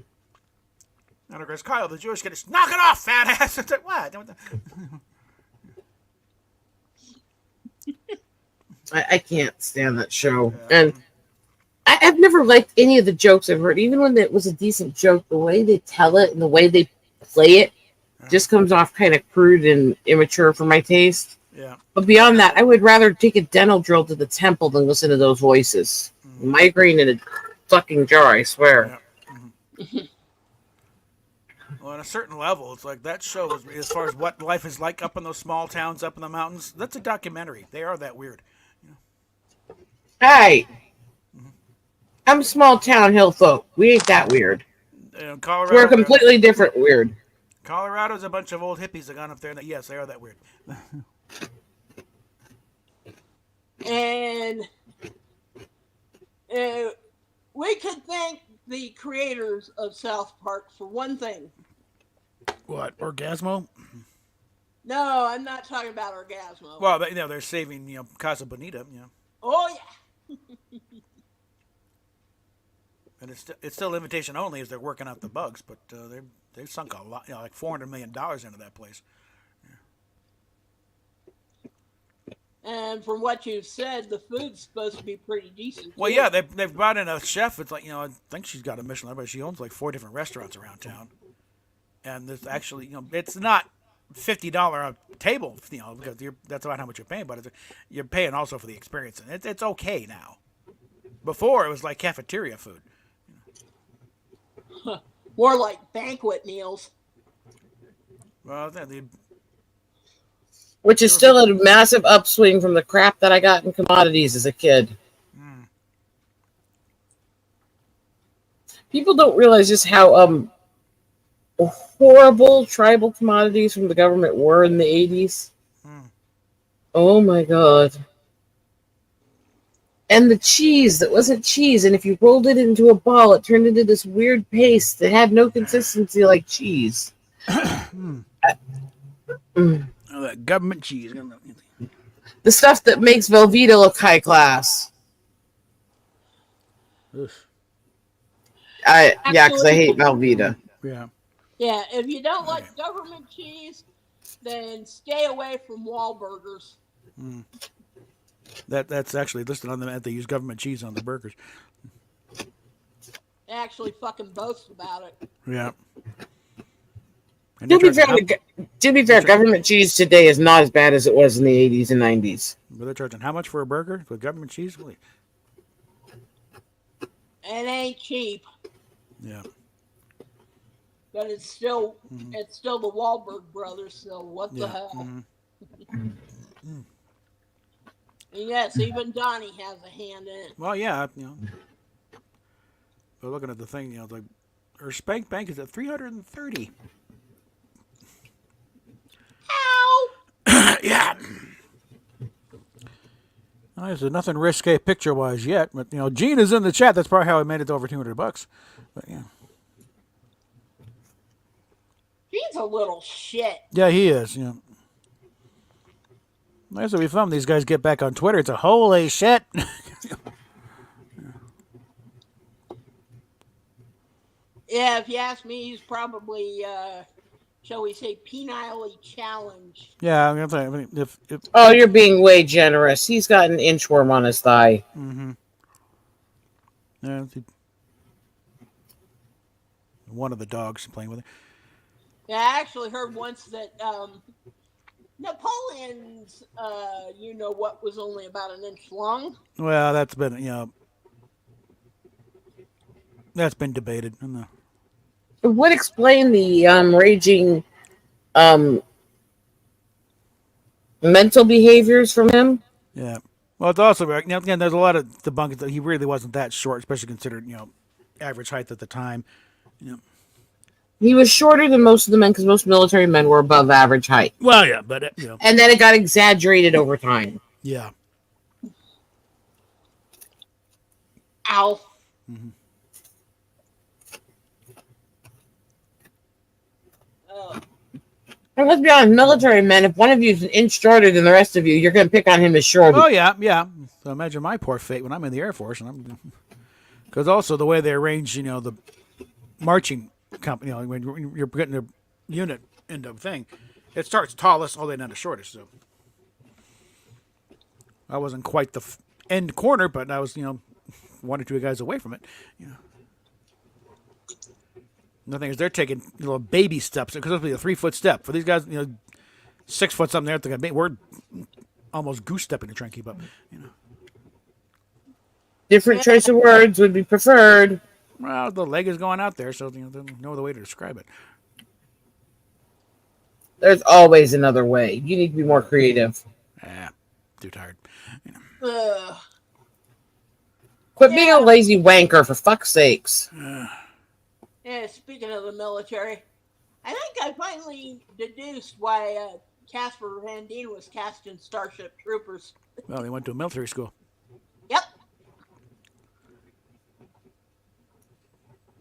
of course, Kyle, the Jewish kid, is knock it off, fat ass. It's like what? I can't stand that show. And I've never liked any of the jokes I've heard. Even when it was a decent joke, the way they tell it and the way they play it just comes off kind of crude and immature for my taste. Yeah. But beyond that, I would rather take a dental drill to the temple than listen to those voices. Migraine in a fucking jar, I swear. Yeah. Well, on a certain level, it's like that show is, as far as what life is like up in those small towns up in the mountains. That's a documentary. They are that weird. Hey, I'm small town hill folk. We ain't that weird. Colorado. We're completely different weird. Colorado's a bunch of old hippies that gone up there. And yes, they are that weird. and we could thank the creators of South Park for one thing. What, Orgasmo? No, I'm not talking about Orgasmo. Well, they're saving Casa Bonita. Oh yeah. And it's still invitation only as they're working out the bugs, but they've sunk a lot, like $400 million into that place. And from what you've said, the food's supposed to be pretty decent. Well, too. yeah, they've brought in a chef. It's like I think she's got a Michelin, but she owns like 4 different restaurants around town. And there's actually it's not $50 a table, because that's about how much you're paying, but you're paying also for the experience, and it's okay now. Before it was like cafeteria food. More like banquet meals. Well, they Which is still a massive upswing from the crap that I got in commodities as a kid. People don't realize just how horrible tribal commodities from the government were in the 80s. Oh my god. And the cheese that wasn't cheese, and if you rolled it into a ball, it turned into this weird paste that had no consistency like cheese. Oh, that government cheese. The stuff that makes Velveeta look high class. Oof. Yeah, because I hate Velveeta. Yeah. Yeah, if you don't like government cheese, then stay away from Wahlburgers. That's actually listed on them. They use government cheese on the burgers. They actually fucking boast about it. Yeah. And To they're be fair, government cheese today is not as bad as it was in the 80s and 90s. But they're charging how much for a burger with government cheese? It ain't cheap, Yeah. but it's still the Wahlberg brothers. So what the Yeah. hell? And yes, even Donnie has a hand in it. Well, yeah, But looking at the thing, it's like her Spank Bank is at 330. Ow! Yeah. Well, there's nothing risque picture-wise yet, but Gene is in the chat. That's probably how he made it to over $200. But yeah. He's a little shit. Yeah, he is. Yeah. This will be fun. These guys get back on Twitter. It's a holy shit. Yeah, if you ask me, he's probably, shall we say, penilely challenged. Yeah, I'm gonna say. I mean, if Oh, you're being way generous. He's got an inchworm on his thigh. yeah, one of the dogs playing with it. Yeah, I actually heard once that Napoleon's, what was only about an inch long. Well, that's been that's been debated. It would explain the raging mental behaviors from him. Yeah. Well, it's also again. There's a lot of debunking that he really wasn't that short, especially considered average height at the time. He was shorter than most of the men because most military men were above average height. Well, yeah, but And then it got exaggerated over time. yeah. Ow. Oh. And let's be honest, military men, if one of you is an inch shorter than the rest of you, you're going to pick on him as short. Oh yeah, yeah. So imagine my poor fate when I'm in the Air Force, and because also the way they arrange, the marching company, when you're getting a unit into a thing, it starts tallest all the way down to shortest. So I wasn't quite the end corner, but I was, one or two guys away from it. The thing is, they're taking little baby steps. Because it'll be a 3-foot step for these guys. 6 foot something there. We're almost goose stepping to try and keep up. Different choice of words would be preferred. Well, the leg is going out there, so there's no other way to describe it. There's always another way. You need to be more creative. Too tired. Ugh. Quit being a lazy wanker, for fuck's sakes. Yeah, speaking of the military, I think I finally deduced why Casper Van Dien was cast in Starship Troopers. Well, they went to a military school. Yep.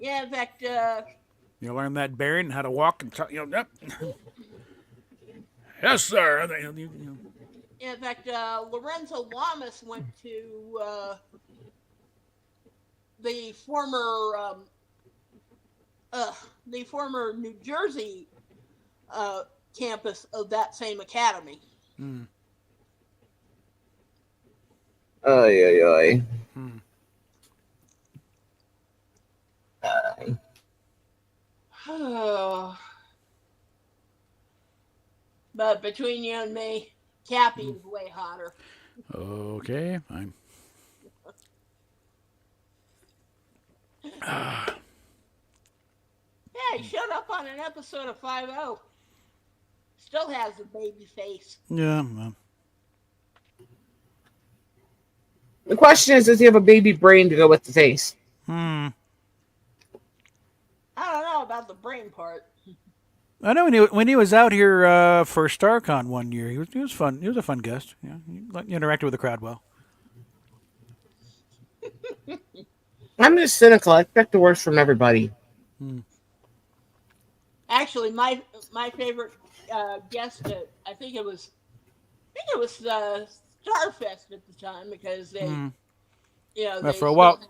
Yeah, in fact, You learn that bearing, how to walk, and yep. Yes, sir. in fact, Lorenzo Lamas went to the former New Jersey campus of that same academy. Oy, oy, oy. But between you and me, Cappy is way hotter. Okay, fine. Yeah, he showed up on an episode of 5-0. Still has a baby face. Yeah, well. The question is, does he have a baby brain to go with the face? I don't know about the brain part. I know when he was out here for StarCon one year, he was fun. He was a fun guest. Yeah, he interacted with the crowd well. I'm just cynical. I expect the worst from everybody. Actually, my favorite guest, I think it was Starfest at the time, because they, they for a while,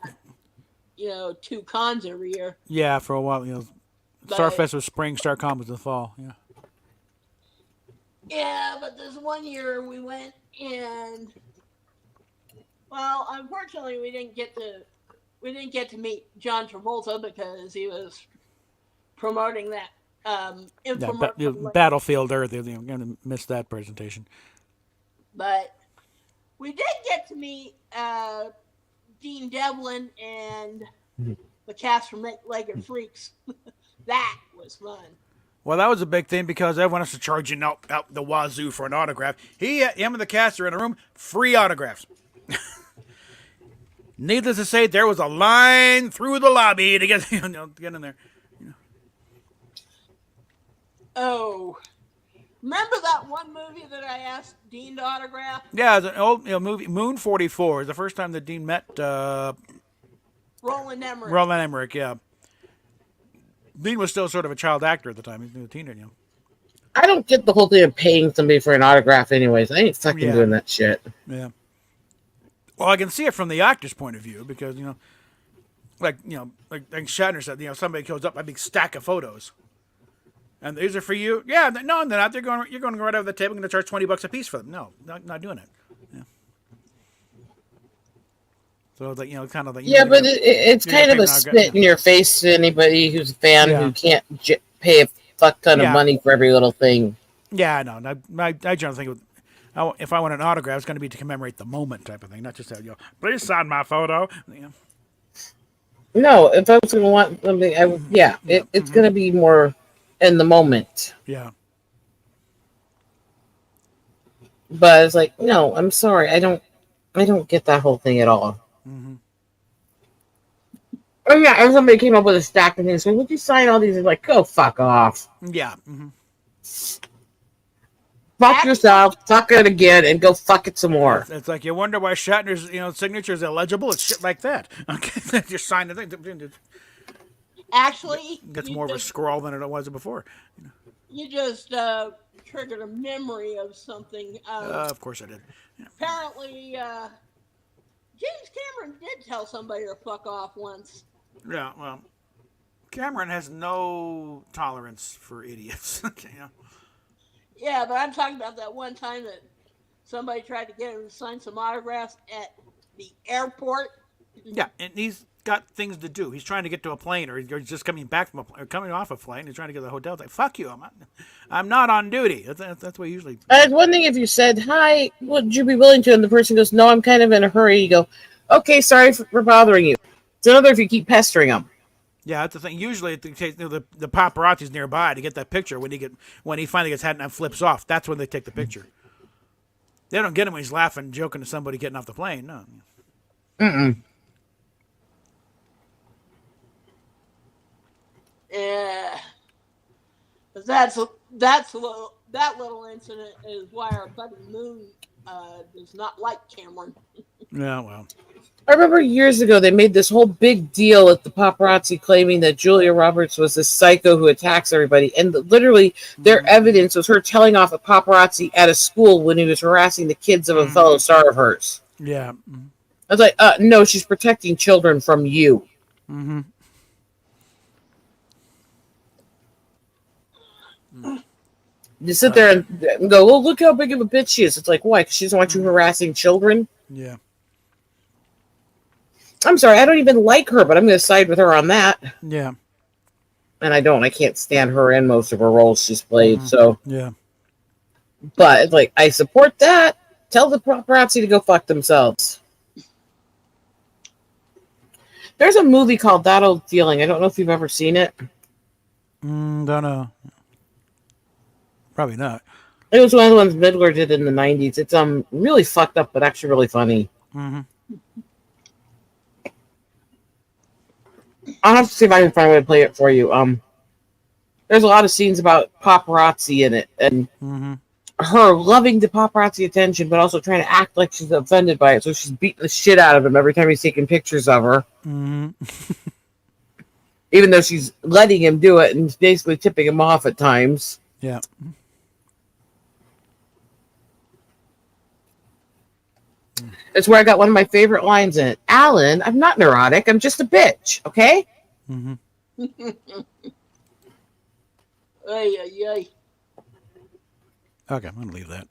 had, 2 cons every year. Yeah, for a while, Starfest was spring, StarCon was the fall. Yeah. Yeah, but this one year we went, and well, unfortunately, we didn't get to meet John Travolta because he was promoting that infomercial. Battlefield Earth. They're going to miss that presentation. But we did get to meet Dean Devlin and the cast from Eight-Legged Freaks. That was fun. Well, that was a big thing because everyone has to charge you out the wazoo for an autograph. Him and the cast are in a room, free autographs. Needless to say, there was a line through the lobby to get in there. Oh, remember that one movie that I asked Dean to autograph? Yeah, it's an old movie, Moon 44. It's the first time that Dean met Roland Emmerich. Roland Emmerich, yeah. Dean was still sort of a child actor at the time. He was a teenager, you know. I don't get the whole thing of paying somebody for an autograph, anyways. I ain't fucking Yeah. doing that shit. Yeah. Well, I can see it from the actor's point of view because like Shatner said, somebody goes up a big stack of photos, and these are for you. Yeah, no, they're not. You're going to go right over the table. I'm going to charge $20 a piece for them. No, not doing it. Yeah. So it's like kind of like Yeah, but it's you're kind of gonna a pay for an spit autograph, in your face to anybody who's a fan Yeah. who can't pay a fuck ton of Yeah. money for every little thing. Yeah, no, I generally think if I want an autograph, it's going to be to commemorate the moment type of thing, not just say, please sign my photo. No, if I was going to want something, I would. Yeah, it's going to be more in the moment. Yeah. But it's like, no, I'm sorry, I don't get that whole thing at all. Mm-hmm. Oh yeah, and somebody came up with a stack of things. So would you sign all these? And like, go fuck off. Yeah. Mm-hmm. Fuck yourself. Fuck it again, and go fuck it some more. It's like you wonder why Shatner's signature is illegible. It's shit like that. Okay, just sign the thing. It Actually, gets you more of a just- scrawl than it was before. You just triggered a memory of something. Of course I did. Apparently, James Cameron did tell somebody to fuck off once. Yeah. Well, Cameron has no tolerance for idiots. Okay. Yeah. Yeah, but I'm talking about that one time that somebody tried to get him to sign some autographs at the airport. Yeah, and he's got things to do. He's trying to get to a plane, or he's just coming back from coming off a plane. He's trying to get to the hotel. It's like, fuck you, I'm not on duty. That's what usually. It's one thing if you said, "Hi, would you be willing to?" and the person goes, "No, I'm kind of in a hurry." You go, "Okay, sorry for bothering you." It's another if you keep pestering them. Yeah, that's the thing. Usually, the paparazzi's nearby to get that picture. When he finally gets had and flips off, that's when they take the picture. They don't get him when he's laughing, joking to somebody getting off the plane. No. Mm-mm. Yeah, but that little incident is why our buddy Moon does not like Cameron. Yeah, well. I remember years ago they made this whole big deal at the paparazzi claiming that Julia Roberts was this psycho who attacks everybody, and literally their evidence was her telling off a paparazzi at a school when he was harassing the kids of a fellow star of hers. Yeah. I was like, no, she's protecting children from you. Mm-hmm. You sit there and go, well, look how big of a bitch she is. It's like, why? 'Cause she doesn't want you harassing children? Yeah. I'm sorry, I don't even like her, but I'm going to side with her on that. Yeah. And I don't. I can't stand her in most of her roles she's played. So, Yeah. but like, I support that. Tell the paparazzi to go fuck themselves. There's a movie called That Old Feeling. I don't know if you've ever seen it. Don't know. Probably not. It was one of the ones Midler did in the 90s. It's really fucked up, but actually really funny. Mm-hmm. I'll have to see if I can find a way to play it for you. There's a lot of scenes about paparazzi in it, and her loving the paparazzi attention, but also trying to act like she's offended by it. So she's beating the shit out of him every time he's taking pictures of her. Mm-hmm. Even though she's letting him do it and basically tipping him off at times. Yeah. That's where I got one of my favorite lines in it. Alan, I'm not neurotic. I'm just a bitch. Okay? Mm-hmm. Ay, ay, ay. Okay, I'm gonna leave that.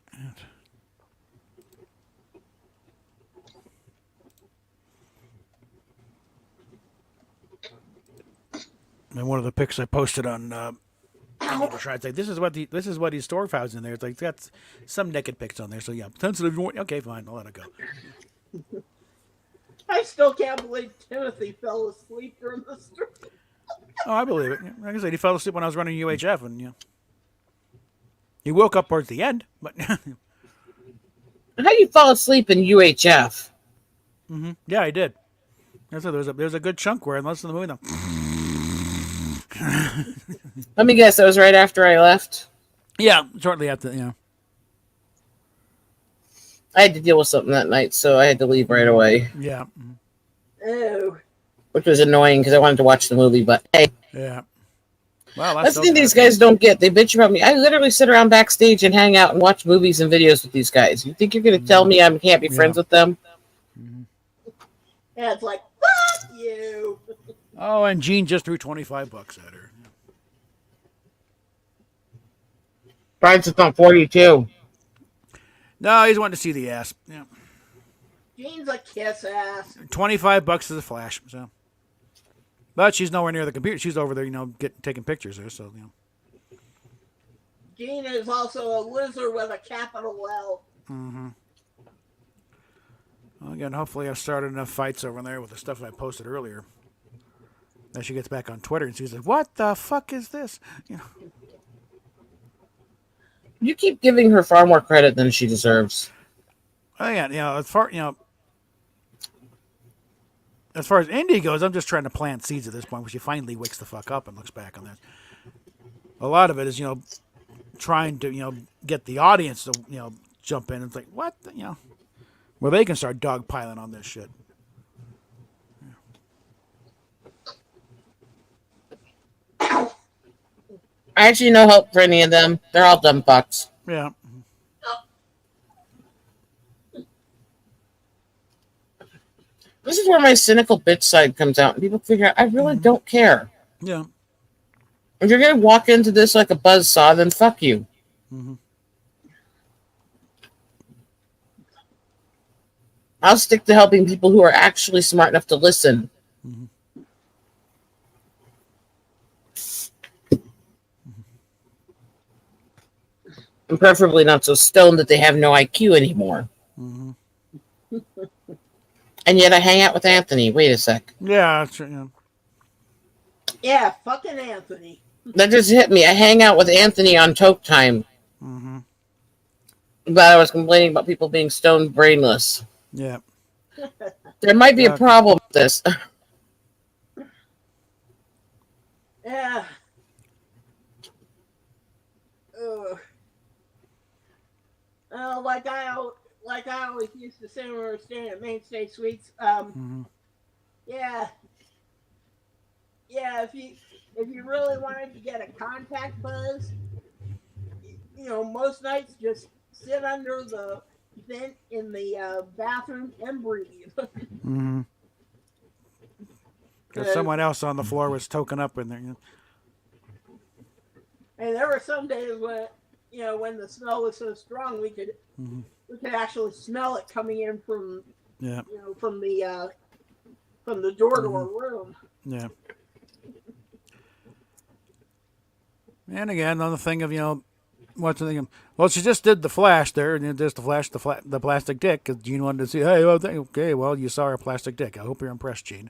And one of the pics I posted on try to say this is what he store files in there. It's like that's some naked pics on there. So yeah, sensitive. Okay, fine, I'll let it go. I still can't believe Timothy fell asleep during the story. Oh, I believe it. Like I said, he fell asleep when I was running UHF, and he woke up towards the end. But How do you fall asleep in UHF? yeah, I did. So there's a good chunk where, unless in the movie, though. Let me guess. That was right after I left. Yeah, shortly after, I had to deal with something that night, so I had to leave right away. Yeah. Oh. Which was annoying because I wanted to watch the movie, but hey. Yeah. Well, That's the thing these guys don't get. They bitch about me. I literally sit around backstage and hang out and watch movies and videos with these guys. You think you're going to tell me I can't be friends with them? Yeah, it's like, fuck you. Oh, and Gene just threw $25 at her. Brian's on 42. No, he's wanting to see the ass. Yeah, Gene's a kiss ass. $25 is a flash. So, but she's nowhere near the computer. She's over there, taking pictures there. So, Gene is also a loser with a capital L. Well, again, hopefully I've started enough fights over there with the stuff I posted earlier. That she gets back on Twitter and she's like, "What the fuck is this?" You keep giving her far more credit than she deserves. Oh yeah, as far as Indy goes, I'm just trying to plant seeds at this point, where she finally wakes the fuck up and looks back on this. A lot of it is, trying to, get the audience to, jump in and think, what, where they can start dogpiling on this shit. I actually no hope for any of them. They're all dumb fucks. Yeah. This is where my cynical bitch side comes out, and people figure out I really don't care. Yeah. If you're gonna walk into this like a buzzsaw, then fuck you. I'll stick to helping people who are actually smart enough to listen. And preferably not so stoned that they have no IQ anymore. And yet I hang out with Anthony. Wait a sec. Yeah, that's true. Yeah. Yeah, fucking Anthony. That just hit me. I hang out with Anthony on Toke Time. But I was complaining about people being stone brainless. Yeah. There might be a problem with this. Yeah. Ugh. Like I always used to say when we were staying at Mainstay Suites. Yeah. Yeah. If you really wanted to get a contact buzz, most nights just sit under the vent in the bathroom and breathe. Because someone else on the floor was token up in there. And there were some days when, when the smell was so strong, we could actually smell it coming in from, from the door to our room. Yeah. And again, on the thing of, what's the thing? Well, she just did the flash there, and just the flash, the plastic dick, because Gene wanted to see, hey, well, okay, well, you saw her plastic dick. I hope you're impressed, Gene.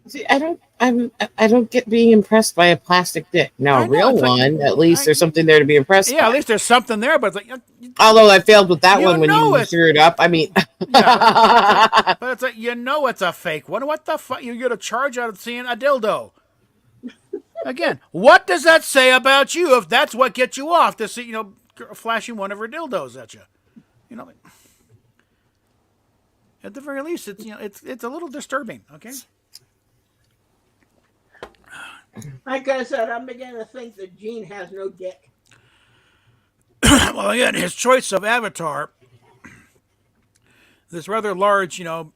See, I don't get being impressed by a plastic dick. Now, a real one, at least there's something there to be impressed by. Yeah, at least there's something there, but it's like... Although I failed with that one when you threw it up. I mean... Yeah. But it's like, it's a fake one. What the fuck? You're going to charge out of seeing a dildo. Again, what does that say about you if that's what gets you off? To see, flashing one of her dildos at you. At the very least, it's, it's a little disturbing, okay? Like I said, I'm beginning to think that Gene has no dick. Well, again, his choice of avatar, this rather large, let's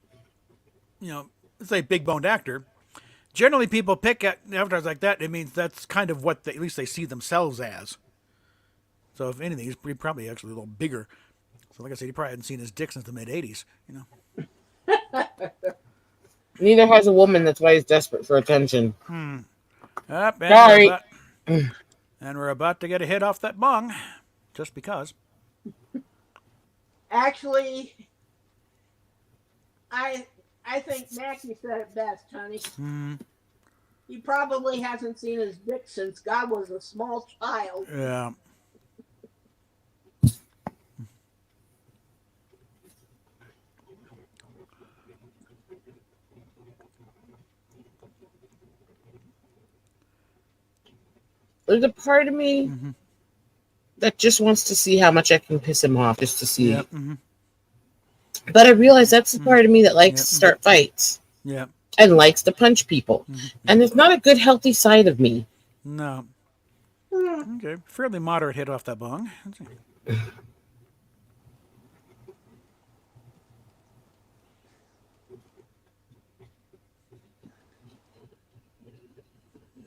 say big-boned actor. Generally, people pick at avatars like that. It means that's kind of what at least they see themselves as. So, if anything, he's probably actually a little bigger. So, like I said, he probably hadn't seen his dick since the mid-'80s, Neither has a woman. That's why he's desperate for attention. Sorry. And we're about to get a hit off that bong, just because. Actually, I think Mackie said it best, honey. He probably hasn't seen his dick since God was a small child. Yeah. There's a part of me that just wants to see how much I can piss him off, just to see. But I realize that's the part of me that likes to start fights. Yeah. and likes to punch people. And it's not a good, healthy side of me. No. Okay. Fairly moderate hit off that bong.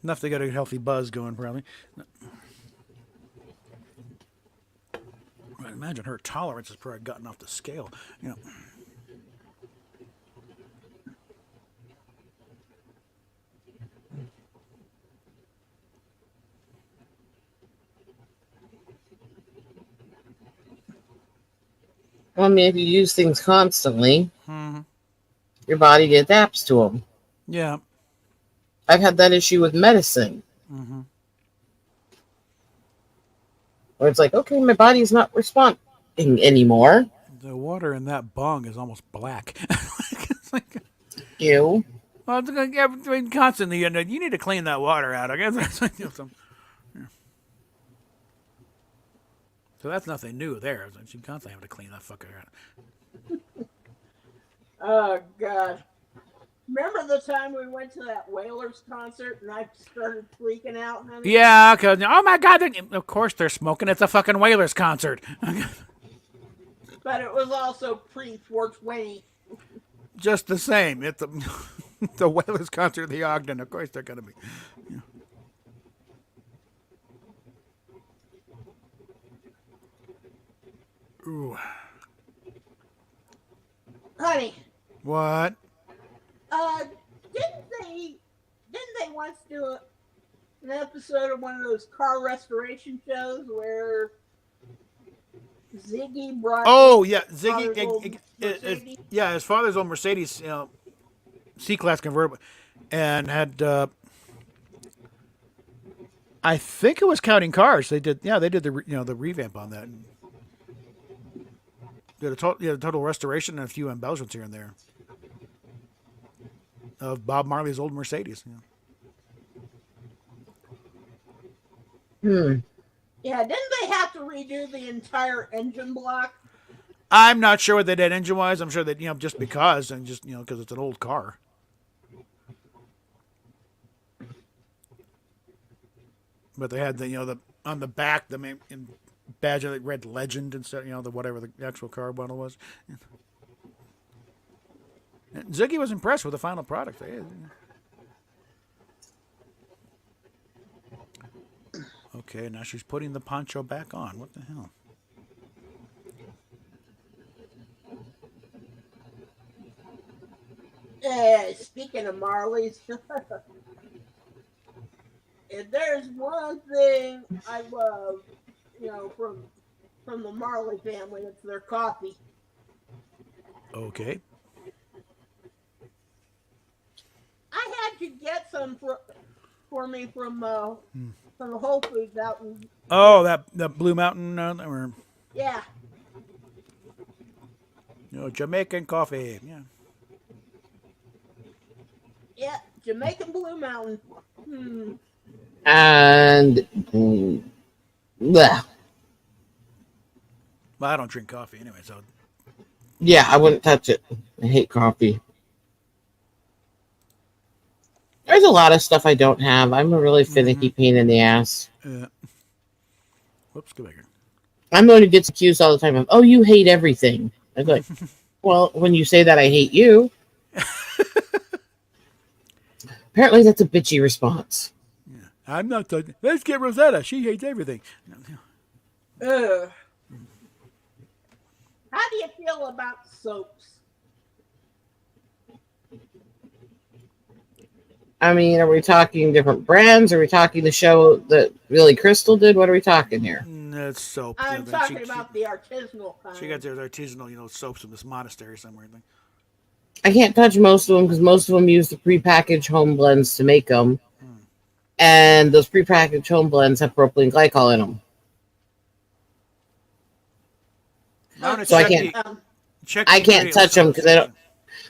Enough to get a healthy buzz going, probably. I imagine her tolerance has probably gotten off the scale. You know. Well, I mean, if you use things constantly, Mm-hmm. your body adapts to them. Yeah. I've had that issue with medicine, Mm-hmm. where it's like, okay, my body's not responding anymore. The water in that bong is almost black. It's like, Ew. well, it's like, yeah, I mean, constantly, you need to clean that water out. I guess that's like, yeah. So that's nothing new there. You constantly have to clean that fucker out. Oh God! Remember the time we went to that Whalers concert and I started freaking out, honey? Yeah, cause oh my god, of course they're smoking. It's a fucking Whalers concert. But it was also pre-420. Just the same, it's the Whalers concert at the Ogden. Of course they're gonna be. Yeah. Ooh. Honey, What? didn't they once do an episode of one of those car restoration shows where Ziggy brought? Oh yeah, father's Ziggy. old Mercedes? Yeah, his father's old Mercedes, C-class convertible, and had. I think it was Counting Cars. They did. Yeah, they did the revamp on that. Did a total restoration and a few embellishments here and there of Bob Marley's old Mercedes. Hmm. Yeah, didn't they have to redo the entire engine block? I'm not sure what they did engine wise. I'm sure that just because and just because it's an old car. But they had the on the back the main badge that read Legend instead the whatever the actual car model was. And Ziggy was impressed with the final product. Okay, now she's putting the poncho back on. What the hell? Speaking of Marley's, if there's one thing I love, from the Marley family, it's their coffee. Okay. I had to get some for me from the Whole Foods out in. Oh, that Blue Mountain, or Yeah. Jamaican coffee. Yeah. Yeah, Jamaican Blue Mountain. And bleh. Well, I don't drink coffee anyway, so. Yeah, I wouldn't touch it. I hate coffee. There's a lot of stuff I don't have. I'm a really finicky pain in the ass. Whoops, go back here. I'm the one who gets accused all the time of, oh, you hate everything. I'm like, well, when you say that, I hate you. Apparently, that's a bitchy response. Yeah. I'm not. Let's get Rosetta. She hates everything. Ugh. How do you feel about soaps? I mean, are we talking different brands? Are we talking the show that Billy Crystal did? What are we talking here? That's soap. I'm talking about the artisanal kind. She got their artisanal, soaps from this monastery somewhere. I can't touch most of them because most of them use the prepackaged home blends to make them. And those prepackaged home blends have propylene glycol in them. So I can't touch them because I don't.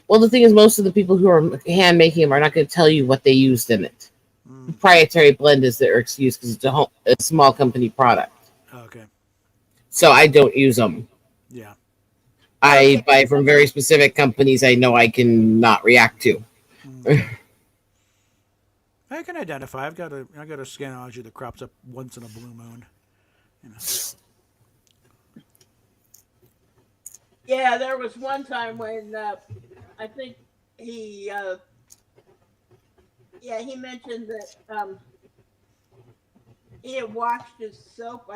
Well, the thing is, most of the people who are hand making them are not going to tell you what they used in it. Proprietary blend is their excuse because it's a small company product. Okay. So I don't use them. Yeah. I buy from very specific companies I know I can not react to. I can identify. I got a scanology that crops up once in a blue moon. You know. Yeah, there was one time when I think he mentioned that he had washed his soap,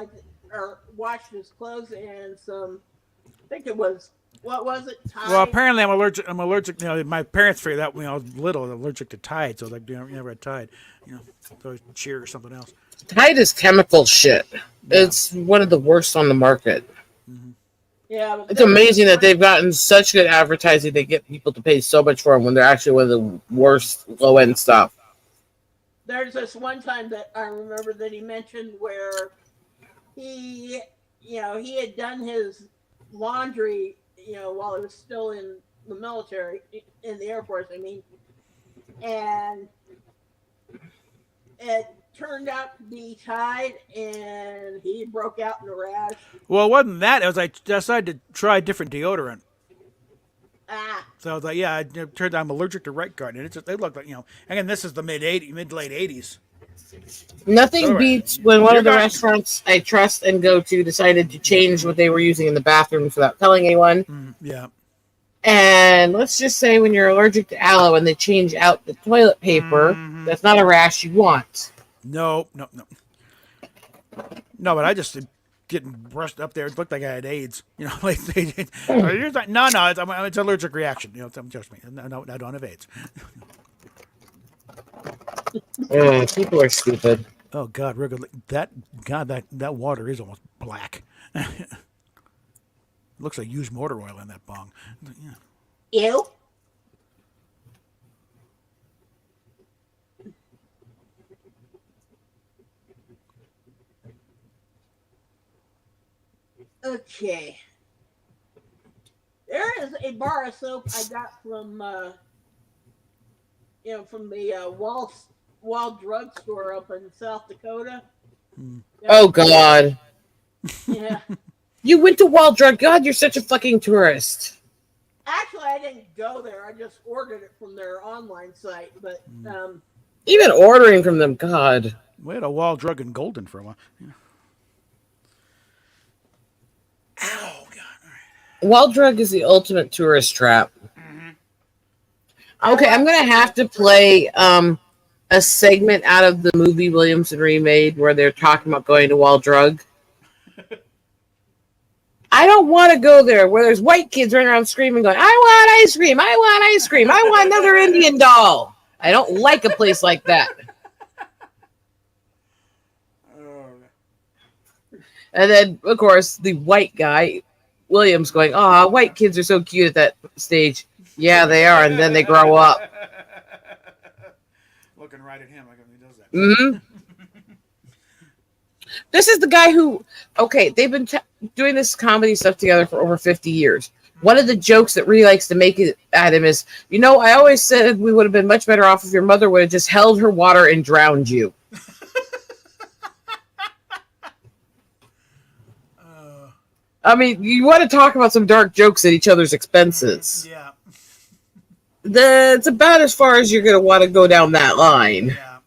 or washed his clothes and some. I think it was, what was it? Well, Tide. apparently I'm allergic. I'm allergic. You know, my parents figured that when I was little, I was allergic to Tide, so like, you never had Tide. You know, so cheer or something else. Tide is chemical shit. It's one of the worst on the market. Mm-hmm. Yeah, It's amazing that they've gotten such good advertising. They get people to pay so much for them when they're actually one of the worst low end stuff. There's this one time that I remember that he mentioned where he had done his laundry, while he was still in the military, in the Air Force, I mean, and it turned out to be Tide, and he broke out in a rash. Well, it wasn't that. It was I decided to try different deodorant. So I was like, yeah, it turned out I'm allergic to Right Guard, and they look like, again, this is the mid late 80s. Nothing All right. beats when one You're of the not- restaurants I trust and go to decided to change what they were using in the bathrooms without telling anyone. Yeah. And let's just say when you're allergic to aloe and they change out the toilet paper, that's not a rash you want. No. No, but I just getting brushed up there. It looked like I had AIDS. Like you're like, no, it's allergic reaction. Trust me. No, I don't have AIDS. People are stupid. Oh God, that water is almost black. Looks like used motor oil in that bong. Yeah. Ew. Okay. There is a bar of soap I got from the Wall drugstore up in South Dakota. Oh God. Yeah. You went to Wall Drug. God, you're such a fucking tourist. Actually, I didn't go there. I just ordered it from their online site. But Even ordering from them, God. We had a Wall drug in Golden for a while. Yeah. Ow, God. All right. Wall Drug is the ultimate tourist trap. Okay, I'm gonna have to play a segment out of the movie Williamson remade where they're talking about going to Wall Drug. I don't want to go there where there's white kids running around screaming, going, "I want ice cream! I want ice cream! I want another Indian doll!" I don't like a place like that. And then, of course, the white guy, Williams, going, "Oh, white kids are so cute at that stage." Yeah, they are, and then they grow up. Looking right at him like he does that. Mm-hmm. This is the guy who, okay, they've been doing this comedy stuff together for over 50 years. One of the jokes that really likes to make it at him is, I always said we would have been much better off if your mother would have just held her water and drowned you. I mean, you want to talk about some dark jokes at each other's expenses. Yeah. It's about as far as you're going to want to go down that line. Yeah.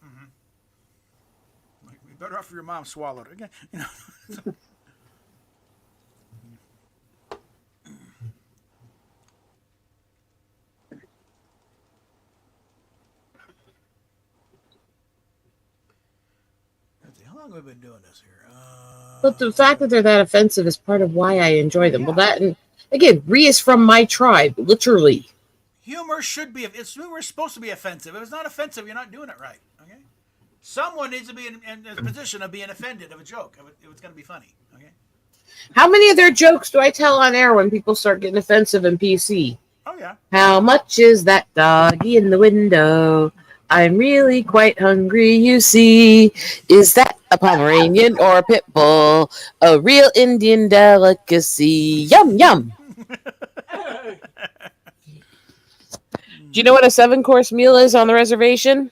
Like, better off if your mom swallowed it. Okay. How long have we been doing this here? But the fact that they're that offensive is part of why I enjoy them. Well, that, and again, Rhea is from my tribe, literally. Humor should be. Humor is supposed to be offensive. If it's not offensive, you're not doing it right. Okay. Someone needs to be in a position of being offended of a joke if it's going to be funny. Okay. How many of their jokes do I tell on air when people start getting offensive in PC? Oh yeah. How much is that doggy in the window? I'm really quite hungry, you see. Is that a Pomeranian or a pit bull? A real Indian delicacy. Yum, yum. Do you know what a 7-course meal is on the reservation?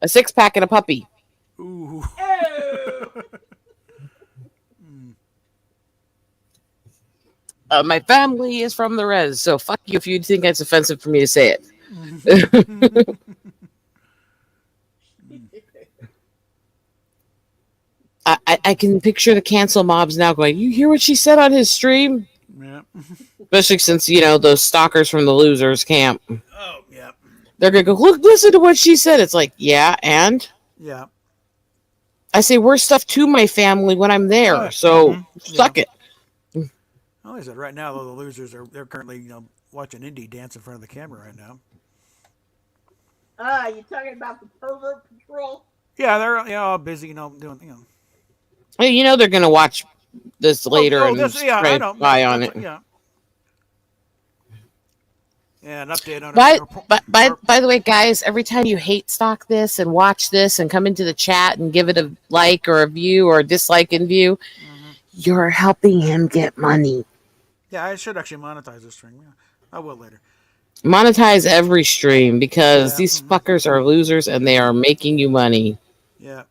A 6-pack and a puppy. Ooh. My family is from the res, so fuck you if you think it's offensive for me to say it. I can picture the cancel mobs now going, you hear what she said on his stream? Yeah. Especially since, those stalkers from the losers camp. Oh, yeah. They're going to go, look, listen to what she said. It's like, yeah, and? Yeah. I say worse stuff to my family when I'm there. Oh, So, suck it. Well, like I said, right now, though, the losers they're currently watching Indy dance in front of the camera right now. You talking about the pervert patrol? Yeah, they're all busy, doing. Well, they're going to watch this later and I know. buy on it. Yeah. Yeah, an update on By the way, guys, every time you hate stock this and watch this and come into the chat and give it a like or a view or a dislike and view, you're helping him get money. Yeah, I should actually monetize this stream. Yeah, I will later. Monetize every stream because these fuckers are losers and they are making you money. Yeah.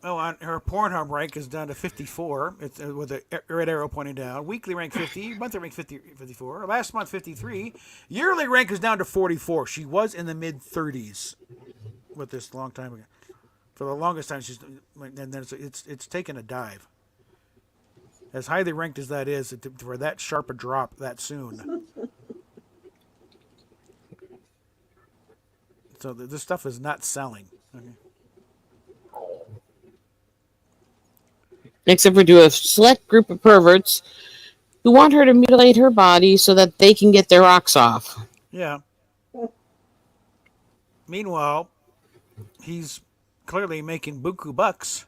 Oh, her Pornhub rank is down to 54. It's with a red arrow pointing down. Weekly rank 50. Monthly rank 54. Last month 53. Yearly rank is down to 44. She was in the mid 30s with this long time ago. For the longest time, and then it's taken a dive. As highly ranked as that is, for that sharp a drop that soon. So this stuff is not selling. Okay. Except for to a select group of perverts who want her to mutilate her body so that they can get their rocks off. Yeah. Meanwhile, he's clearly making buku bucks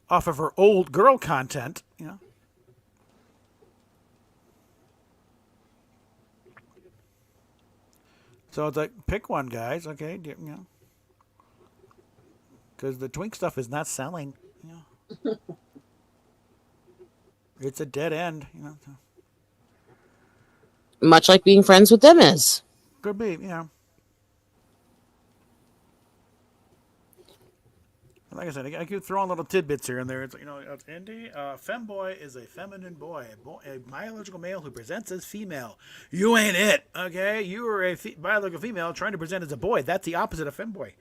off of her old girl content. So it's like, pick one, guys. Okay, because the twink stuff is not selling. It's a dead end. Much like being friends with them is. Could be, Like I said, I keep throwing little tidbits here and there. It's Indy, femboy is a feminine boy, a biological male who presents as female. You ain't it, okay? You are a biological female trying to present as a boy. That's the opposite of femboy,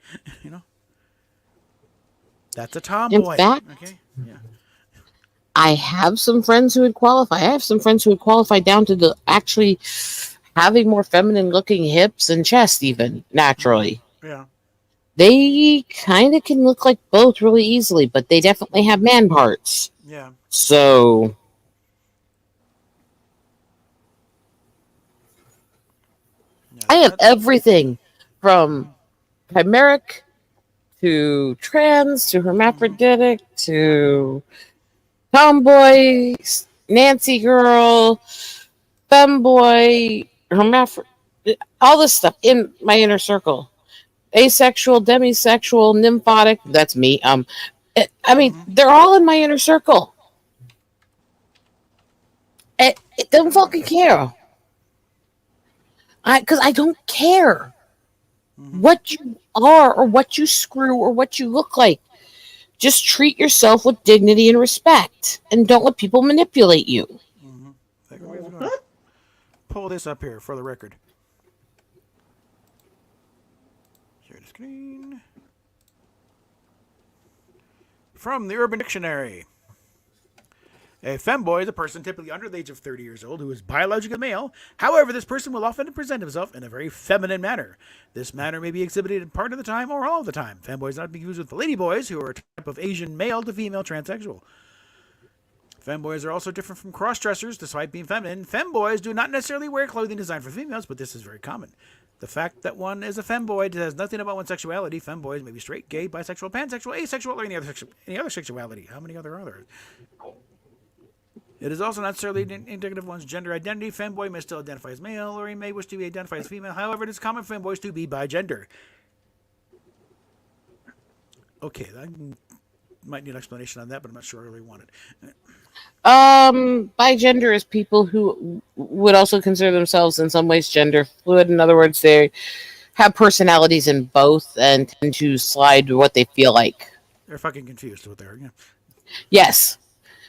That's a tomboy. In fact, okay? Yeah. I have some friends who would qualify. I have some friends who would qualify down to actually having more feminine looking hips and chest even, naturally. Yeah. They kind of can look like both really easily, but they definitely have man parts. Yeah. So I have everything from chimeric to trans to hermaphroditic to tomboy, Nancy girl, femboy, all this stuff in my inner circle. Asexual, demisexual, nymphotic. That's me. They're all in my inner circle. It doesn't fucking care. Because I don't care what you are or what you screw or what you look like. Just treat yourself with dignity and respect, and don't let people manipulate you. Pull this up here for the record. Share the screen. From the Urban Dictionary. A femboy is a person typically under the age of 30 years old who is biologically male. However, this person will often present himself in a very feminine manner. This manner may be exhibited part of the time or all of the time. Femboys not be used with ladyboys, who are a type of Asian male to female transsexual. Femboys are also different from cross-dressers, despite being feminine. Femboys do not necessarily wear clothing designed for females, but this is very common. The fact that one is a femboy says nothing about one's sexuality. Femboys may be straight, gay, bisexual, pansexual, asexual, or any other sexuality. How many other are there? It is also not necessarily indicative of one's gender identity. Femboy may still identify as male, or he may wish to be identified as female. However, it is common for femboys to be bigender. Okay, I might need an explanation on that, but I'm not sure I really want it. Bigender is people who would also consider themselves in some ways gender fluid. In other words, they have personalities in both and tend to slide to what they feel like. They're fucking confused with their, Yes.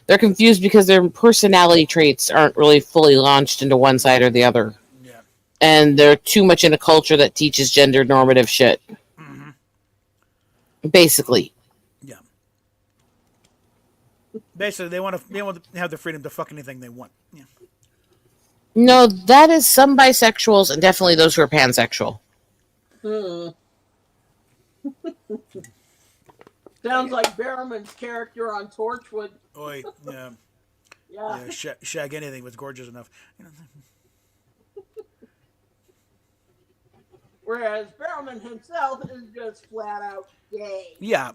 They're confused because their personality traits aren't really fully launched into one side or the other. Yeah. and they're too much in a culture that teaches gender normative shit. Basically. Yeah. Basically, they want to have the freedom to fuck anything they want. Yeah. No, that is some bisexuals and definitely those who are pansexual. Sounds like Barrowman's character on Torchwood. Oi, yeah. Yeah. Shag anything was gorgeous enough. Whereas Barrowman himself is just flat out gay. Yeah.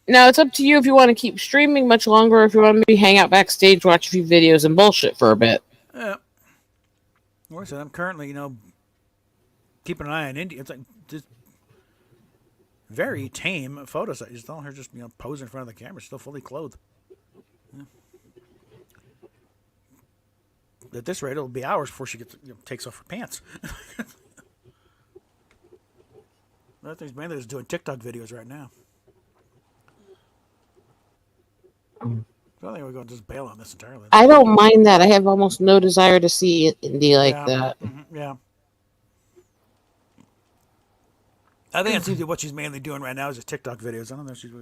Now, it's up to you if you want to keep streaming much longer or if you want to maybe hang out backstage, watch a few videos, and bullshit for a bit. Yeah. Like I said, I'm currently, keeping an eye on India. It's like just very tame photos. I just all her just posing in front of the camera, still fully clothed. Yeah. At this rate, it'll be hours before she gets takes off her pants. That thing's mainly just doing TikTok videos right now. I think we're going to just bail on this entirely. I don't mind that. I have almost no desire to see Indy like that. Yeah. I think that's usually what she's mainly doing right now is just TikTok videos. I don't know if she's,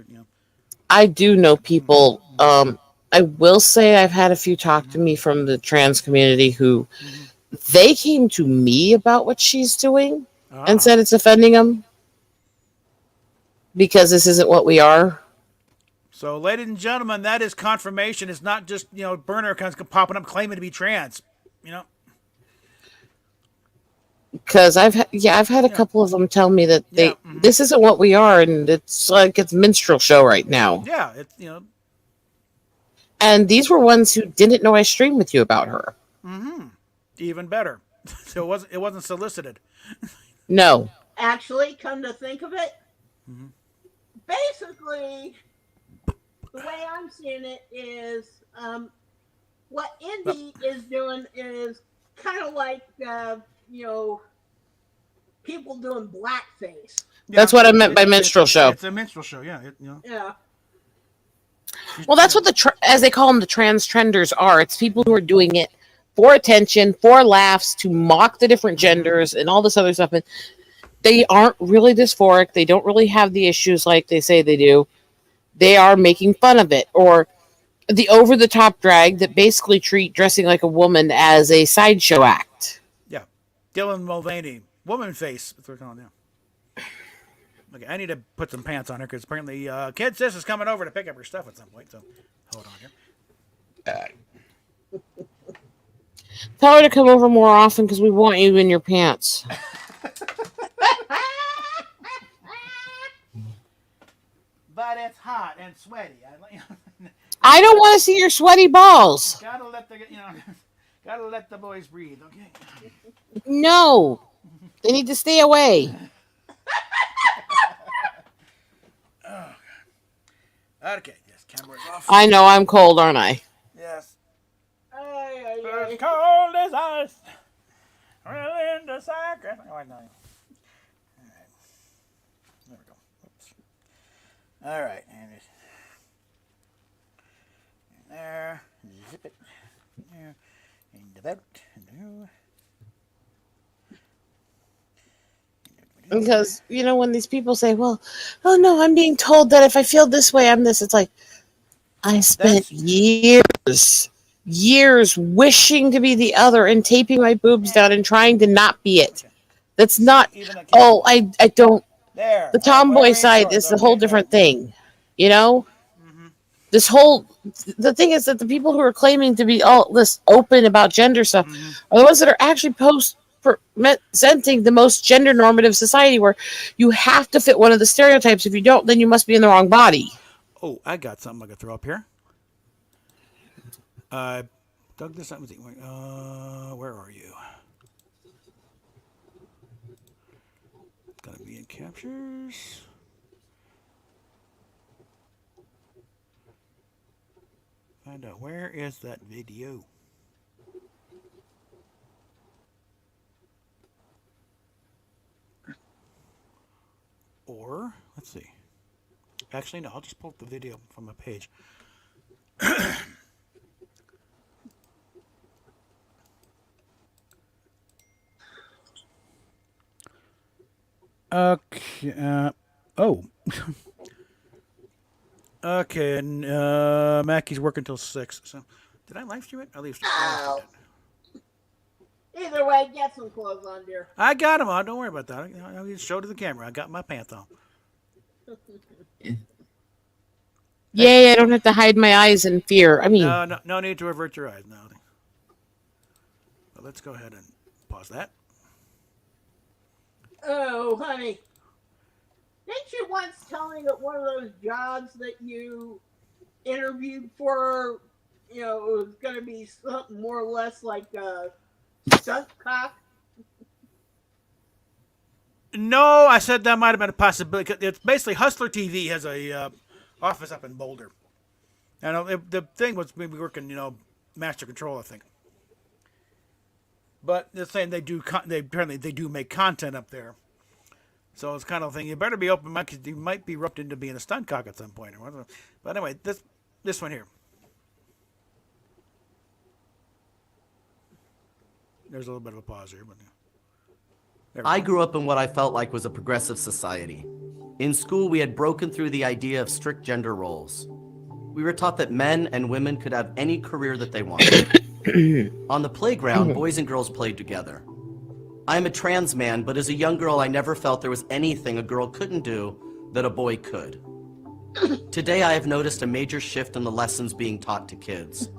I do know people. I will say I've had a few talk to me from the trans community who they came to me about what she's doing and said it's offending them because this isn't what we are. So, ladies and gentlemen, that is confirmation. It's not just, burner accounts popping up claiming to be trans. Because I've had a couple of them tell me that this isn't what we are, and it's like it's a minstrel show right now. Yeah, it's And these were ones who didn't know I streamed with you about her. even better. So it wasn't solicited. No. Actually, come to think of it, basically, the way I'm seeing it is what Indy is doing is kind of like, people doing blackface. That's what I meant by minstrel show. It's a minstrel show, yeah. Yeah. Well, that's what as they call them, the trans trenders are. It's people who are doing it for attention, for laughs, to mock the different genders and all this other stuff. And they aren't really dysphoric. They don't really have the issues like they say they do. They are making fun of it, or the over-the-top drag that basically treat dressing like a woman as a sideshow act. Yeah. Dylan Mulvaney. Woman face. That's what we're calling now. Okay, I need to put some pants on her because apparently Kid Sis is coming over to pick up her stuff at some point. So hold on here. Tell her to come over more often because we want you in your pants. But it's hot and sweaty. I don't want to see your sweaty balls. Gotta let the boys breathe. Okay. No, they need to stay away. Okay. Yes, camera's off. I know I'm cold, aren't I? Yes. Ay. As cold as ice. Willing to sacrifice. Oh, no. All right. There we go. Oops. All right. And there. Zip it. There. And about. And Because, when these people say, well, oh no, I'm being told that if I feel this way, I'm this. It's like, I spent years wishing to be the other and taping my boobs down and trying to not be it. That's not, I don't. there. The tomboy side is a whole different thing. This whole, the thing is that the people who are claiming to be all this open about gender stuff are the ones that are actually presenting the most gender normative society where you have to fit one of the stereotypes. If you don't, then you must be in the wrong body. Oh, I got something I could throw up here. Dug this up. Where are you? It's gonna be in captures. Find out where is that video. Or let's see. Actually, no. I'll just pull up the video from my page. Okay. Oh. Okay. And Mackey's working till 6. So, did I live stream it? I live streamed Oh. it. Either way, get some clothes on, dear. I got them on. Don't worry about that. I'll just show to the camera. I got my pants on. Yay! I don't have to hide my eyes in fear. I mean, No need to avert your eyes. No. But let's go ahead and pause that. Oh, honey. Didn't you once tell me that one of those jobs that you interviewed for, it was going to be something more or less like a stunt cock? No, I said that might have been a possibility. It's basically Hustler TV has a office up in Boulder, and the thing was maybe working, Master Control, I think. But they're saying they do make content up there, so it's kind of thing. You better be open minded because you might be roped into being a stunt cock at some point. But anyway, this one here. There's a little bit of a pause here, but. I grew up in what I felt like was a progressive society. In school, we had broken through the idea of strict gender roles. We were taught that men and women could have any career that they wanted. On the playground, boys and girls played together. I'm a trans man, but as a young girl, I never felt there was anything a girl couldn't do that a boy could. Today, I have noticed a major shift in the lessons being taught to kids.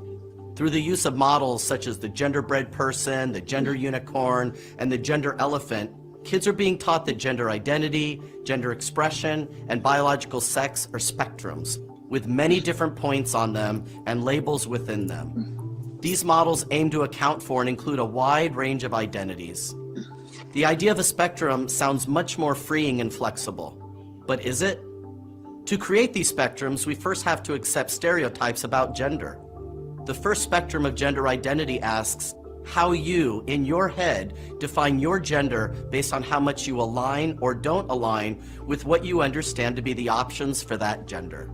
Through the use of models such as the genderbread person, the gender unicorn, and the gender elephant, kids are being taught that gender identity, gender expression, and biological sex are spectrums, with many different points on them and labels within them. These models aim to account for and include a wide range of identities. The idea of a spectrum sounds much more freeing and flexible, but is it? To create these spectrums, we first have to accept stereotypes about gender. The first spectrum of gender identity asks how you, in your head, define your gender based on how much you align or don't align with what you understand to be the options for that gender.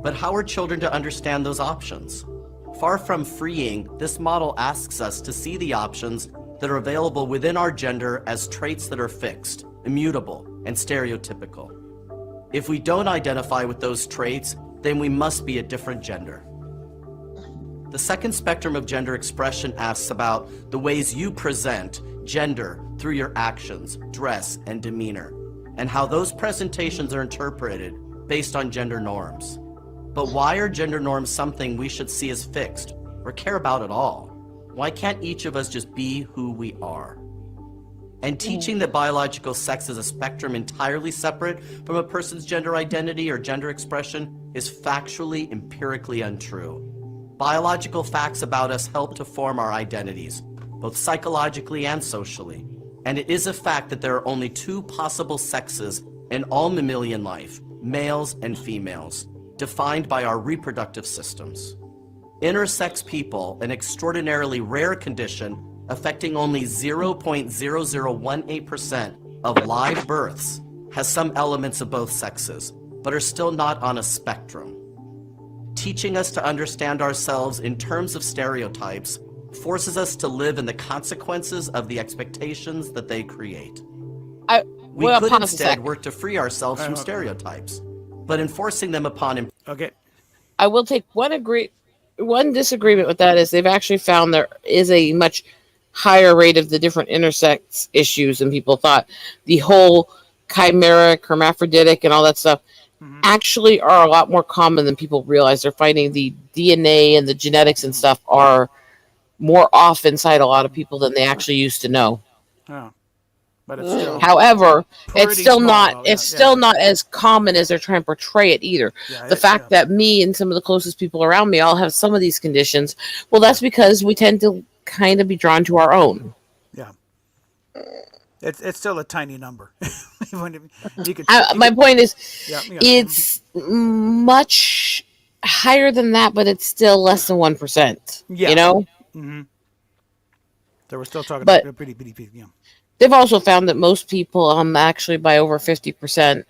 But how are children to understand those options? Far from freeing, this model asks us to see the options that are available within our gender as traits that are fixed, immutable, and stereotypical. If we don't identify with those traits, then we must be a different gender. The second spectrum of gender expression asks about the ways you present gender through your actions, dress, and demeanor, and how those presentations are interpreted based on gender norms. But why are gender norms something we should see as fixed or care about at all? Why can't each of us just be who we are? And teaching that biological sex is a spectrum entirely separate from a person's gender identity or gender expression is factually, empirically untrue. Biological facts about us help to form our identities, both psychologically and socially. And it is a fact that there are only two possible sexes in all mammalian life, males and females, defined by our reproductive systems. Intersex people, an extraordinarily rare condition affecting only 0.0018% of live births, has some elements of both sexes, but are still not on a spectrum. Teaching us to understand ourselves in terms of stereotypes forces us to live in the consequences of the expectations that they create. We could instead work to free ourselves from stereotypes, but enforcing them upon... Okay. I will take one disagreement with that is they've actually found there is a much higher rate of the different intersex issues than people thought. The whole chimeric, hermaphroditic, and all that stuff actually are a lot more common than people realize. They're finding the DNA and the genetics and stuff are more off inside a lot of people than they actually used to know. Oh. But it's still however, it's still small, not still not as common as they're trying to portray it either. Yeah, the fact that me and some of the closest people around me all have some of these conditions, well, that's because we tend to kind of be drawn to our own. Yeah. It's still a tiny number. My point is, it's much higher than that, but it's still less than 1%. Yeah. You know? Mm-hmm. So we're still talking about pretty, yeah. They've also found that most people, actually by over 50%,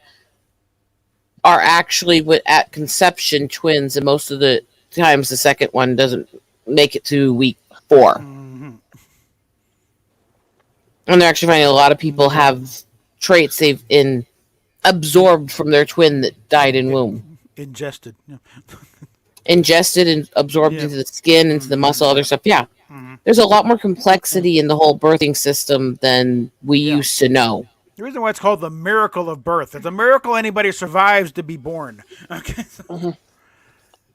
are actually at conception twins, and most of the times the second one doesn't make it to week 4. Mm-hmm. And they're actually finding a lot of people have traits they've absorbed from their twin that died in womb. Ingested. Yeah. Ingested and absorbed Yeah. into the skin, into the muscle, other stuff. Yeah. There's a lot more complexity in the whole birthing system than we used to know. The reason why it's called the miracle of birth. It's a miracle anybody survives to be born. Okay.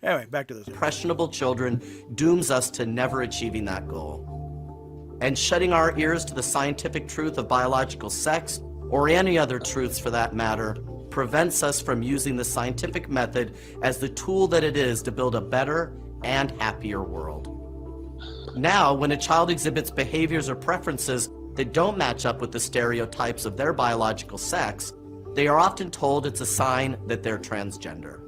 Anyway, back to this. Impressionable children dooms us to never achieving that goal. And shutting our ears to the scientific truth of biological sex, or any other truths for that matter, prevents us from using the scientific method as the tool that it is to build a better and happier world. Now, when a child exhibits behaviors or preferences that don't match up with the stereotypes of their biological sex, they are often told it's a sign that they're transgender.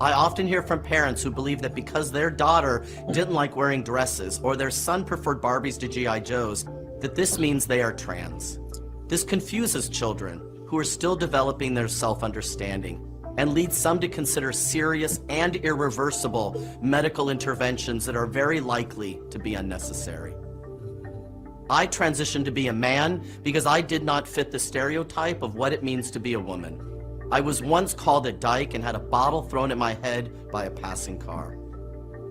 I often hear from parents who believe that because their daughter didn't like wearing dresses or their son preferred Barbies to G.I. Joes, that this means they are trans. This confuses children who are still developing their self-understanding and leads some to consider serious and irreversible medical interventions that are very likely to be unnecessary. I transitioned to be a man because I did not fit the stereotype of what it means to be a woman. I was once called a dyke and had a bottle thrown at my head by a passing car.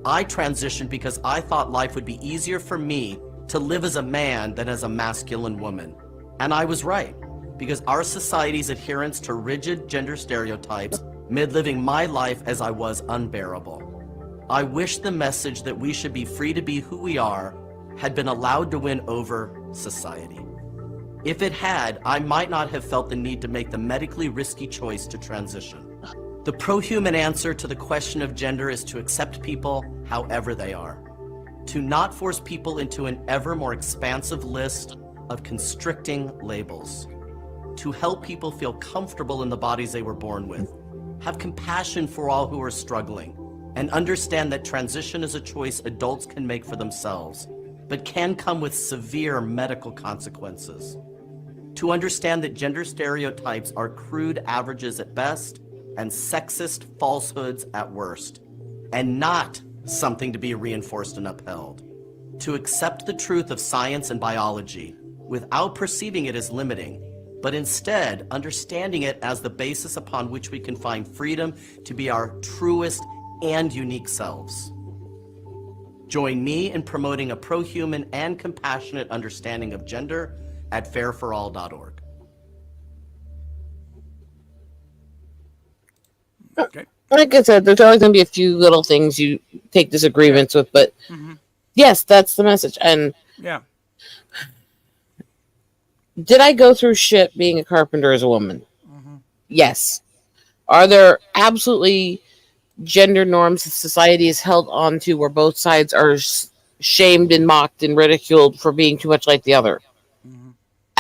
I transitioned because I thought life would be easier for me to live as a man than as a masculine woman. And I was right, because our society's adherence to rigid gender stereotypes made living my life as I was unbearable. I wish the message that we should be free to be who we are had been allowed to win over society. If it had, I might not have felt the need to make the medically risky choice to transition. The pro-human answer to the question of gender is to accept people however they are, to not force people into an ever more expansive list of constricting labels, to help people feel comfortable in the bodies they were born with, have compassion for all who are struggling, and understand that transition is a choice adults can make for themselves, but can come with severe medical consequences. To understand that gender stereotypes are crude averages at best and sexist falsehoods at worst, and not something to be reinforced and upheld. To accept the truth of science and biology without perceiving it as limiting, but instead understanding it as the basis upon which we can find freedom to be our truest and unique selves. Join me in promoting a pro-human and compassionate understanding of gender at fairforall.org. Okay. Like I said, there's always going to be a few little things you take disagreements with, but yes, that's the message. And Yeah. did I go through shit being a carpenter as a woman? Yes. Are there absolutely gender norms that society is held on to where both sides are shamed and mocked and ridiculed for being too much like the other?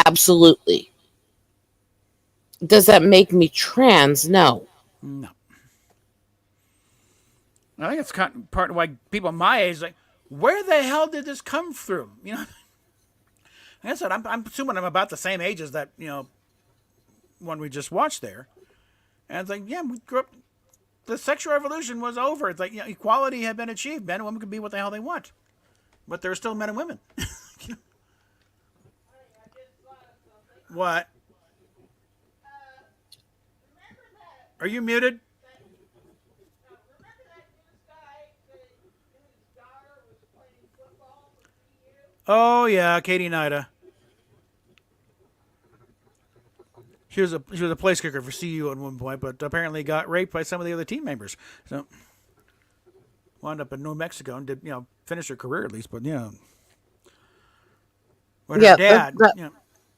Absolutely. Does that make me trans? No. No. I think it's part of why people my age like, where the hell did this come from? You know, like I said, I'm assuming I'm about the same age as that, one we just watched there. And it's like, yeah, we grew up. The sexual revolution was over. It's like, equality had been achieved. Men and women could be what the hell they want, but there's still men and women. What? Are you muted? Remember that news guy that his daughter was playing football for CU? Oh yeah, Katie Nida. She was a place kicker for CU at one point, but apparently got raped by some of the other team members. So wound up in New Mexico and did finish her career at least. But but her dad.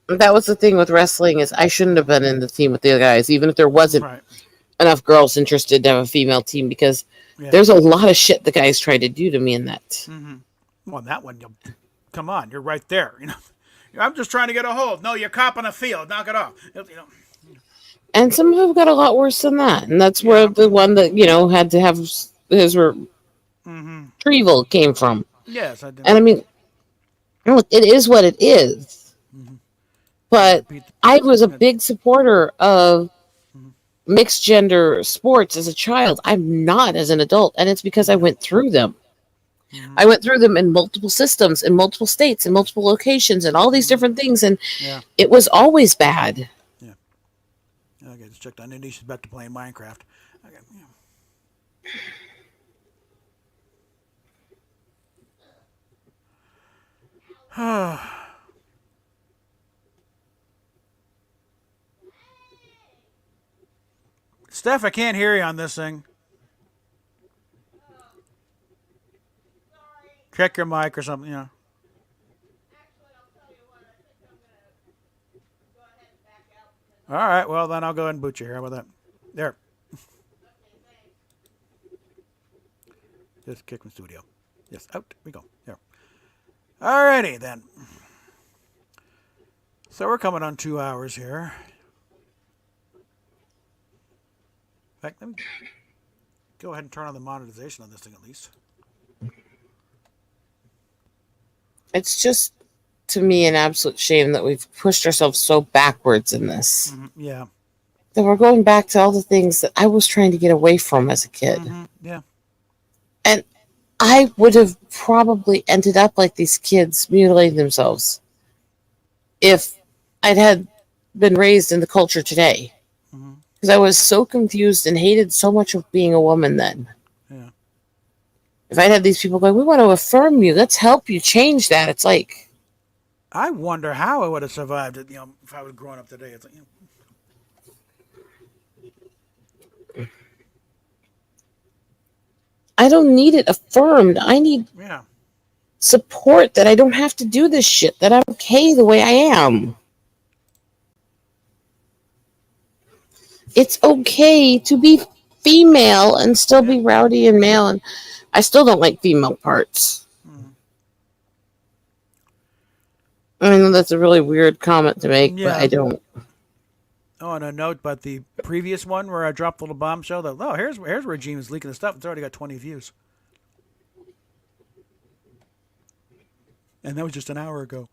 That was the thing with wrestling is I shouldn't have been in the team with the other guys, even if there wasn't Right. enough girls interested to have a female team, because there's a lot of shit the guys tried to do to me in that. Well, that one, come on, you're right there. I'm just trying to get a hold. No, you're copping a field. Knock it off. And some of them got a lot worse than that. And that's where the one that, had to have his retrieval came from. Yes, I did. And I mean, look, it is what it is. But I was a big supporter of mixed gender sports as a child. I'm not as an adult, and it's because I went through them. I went through them in multiple systems, in multiple states, in multiple locations, and all these different things, and Yeah. it was always bad. Okay, just checked on Indie. She's back to playing Minecraft. Okay. Yeah. Steph, I can't hear you on this thing. Sorry. Check your mic or something, you know. Actually, I'll tell you what. I think I'm gonna go ahead and back out because. All right, well, then I'll go ahead and boot you here. How about that? There. Okay, thanks. Just kick from studio. Yes, out we go. There. Alrighty then. So we're coming on 2 hours here. In fact, let me go ahead and turn on the monetization on this thing at least. It's just, to me, an absolute shame that we've pushed ourselves so backwards in this. Yeah. That we're going back to all the things that I was trying to get away from as a kid. Yeah. And I would have probably ended up like these kids mutilating themselves if I'd had been raised in the culture today. Because I was so confused and hated so much of being a woman then. Yeah. If I'd had these people going, we want to affirm you, let's help you change that. It's like, I wonder how I would have survived it, if I was growing up today. It's like, I don't need it affirmed. I need yeah. support that I don't have to do this shit, that I'm okay the way I am. It's okay to be female and still be rowdy and male, and I still don't like female parts. I know that's a really weird comment to make, but I don't. Oh, and a note about the previous one where I dropped the little bombshell that, here's where Gene is leaking the stuff. It's already got 20 views. And that was just an hour ago.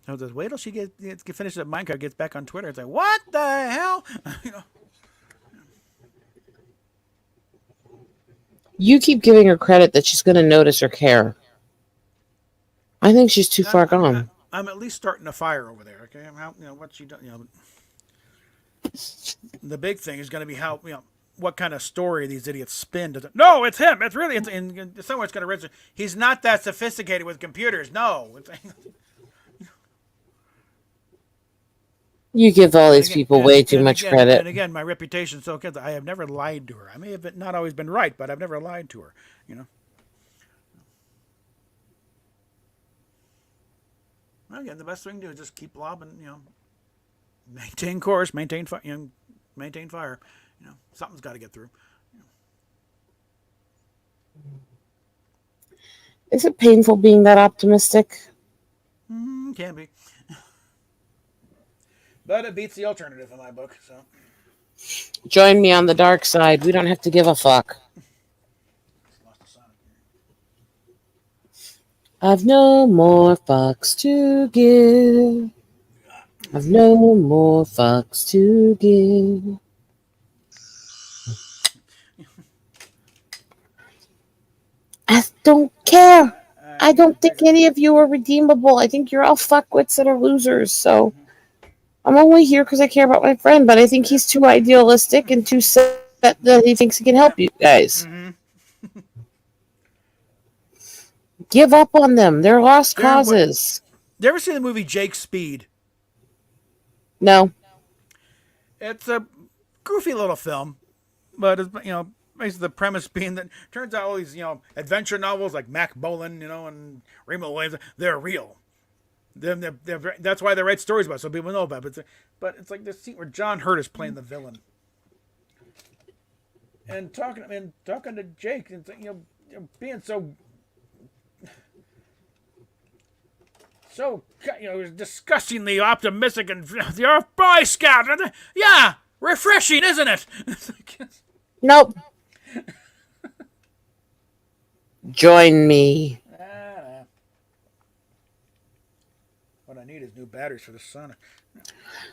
I was just, wait till she gets finished at Minecraft, gets back on Twitter. It's like, what the hell? You keep giving her credit that she's going to notice or care. I think she's too far gone. I'm at least starting a fire over there. Okay, what she done. The big thing is going to be how what kind of story these idiots spin. No, it's him. It's really someone it's going to register. He's not that sophisticated with computers. No. You give all these people way too much credit. And again, my reputation so good. I have never lied to her. I may have not always been right, but I've never lied to her. Again, the best thing to do is just keep lobbing. Maintain course, maintain fire. Something's got to get through. Is it painful being that optimistic? Can be. But it beats the alternative in my book, so. Join me on the dark side. We don't have to give a fuck. I've no more fucks to give. I've no more fucks to give. I don't care. I don't think any of you are redeemable. I think you're all fuckwits that are losers, so I'm only here because I care about my friend, but I think he's too idealistic and too set that he thinks he can help you guys. Give up on them. They're lost causes. You ever see the movie Jake Speed? No. It's a goofy little film, but it's, basically the premise being that turns out all these, adventure novels like Mac Bolan, and Raymond Williams, they're real. That's why they write stories about it, so people know about it. But it's like this scene where John Hurt is playing the villain. And talking to Jake, and being so disgustingly optimistic, and you're a Boy Scout. Yeah, refreshing, isn't it? Nope. Join me. What I need need is new batteries for the sun.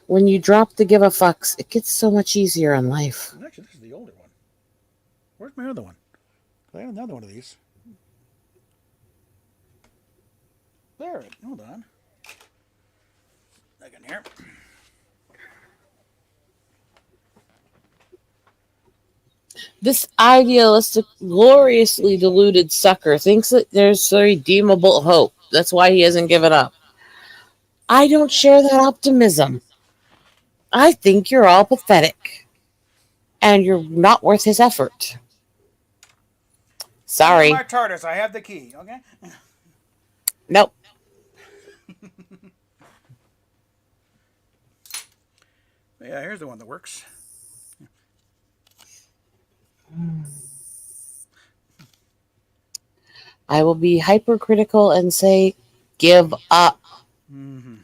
When you drop the give a fucks, it gets so much easier in life. Actually, this is the older one. Where's my other one? I have another one of these. There. Hold on. Look in here. This idealistic, gloriously deluded sucker thinks that there's a redeemable hope. That's why he hasn't given up. I don't share that optimism. I think you're all pathetic. And you're not worth his effort. Sorry. My TARDIS. I have the key. Okay. Nope. Yeah, here's the one that works. I will be hypercritical and say, give up. Mm-hmm.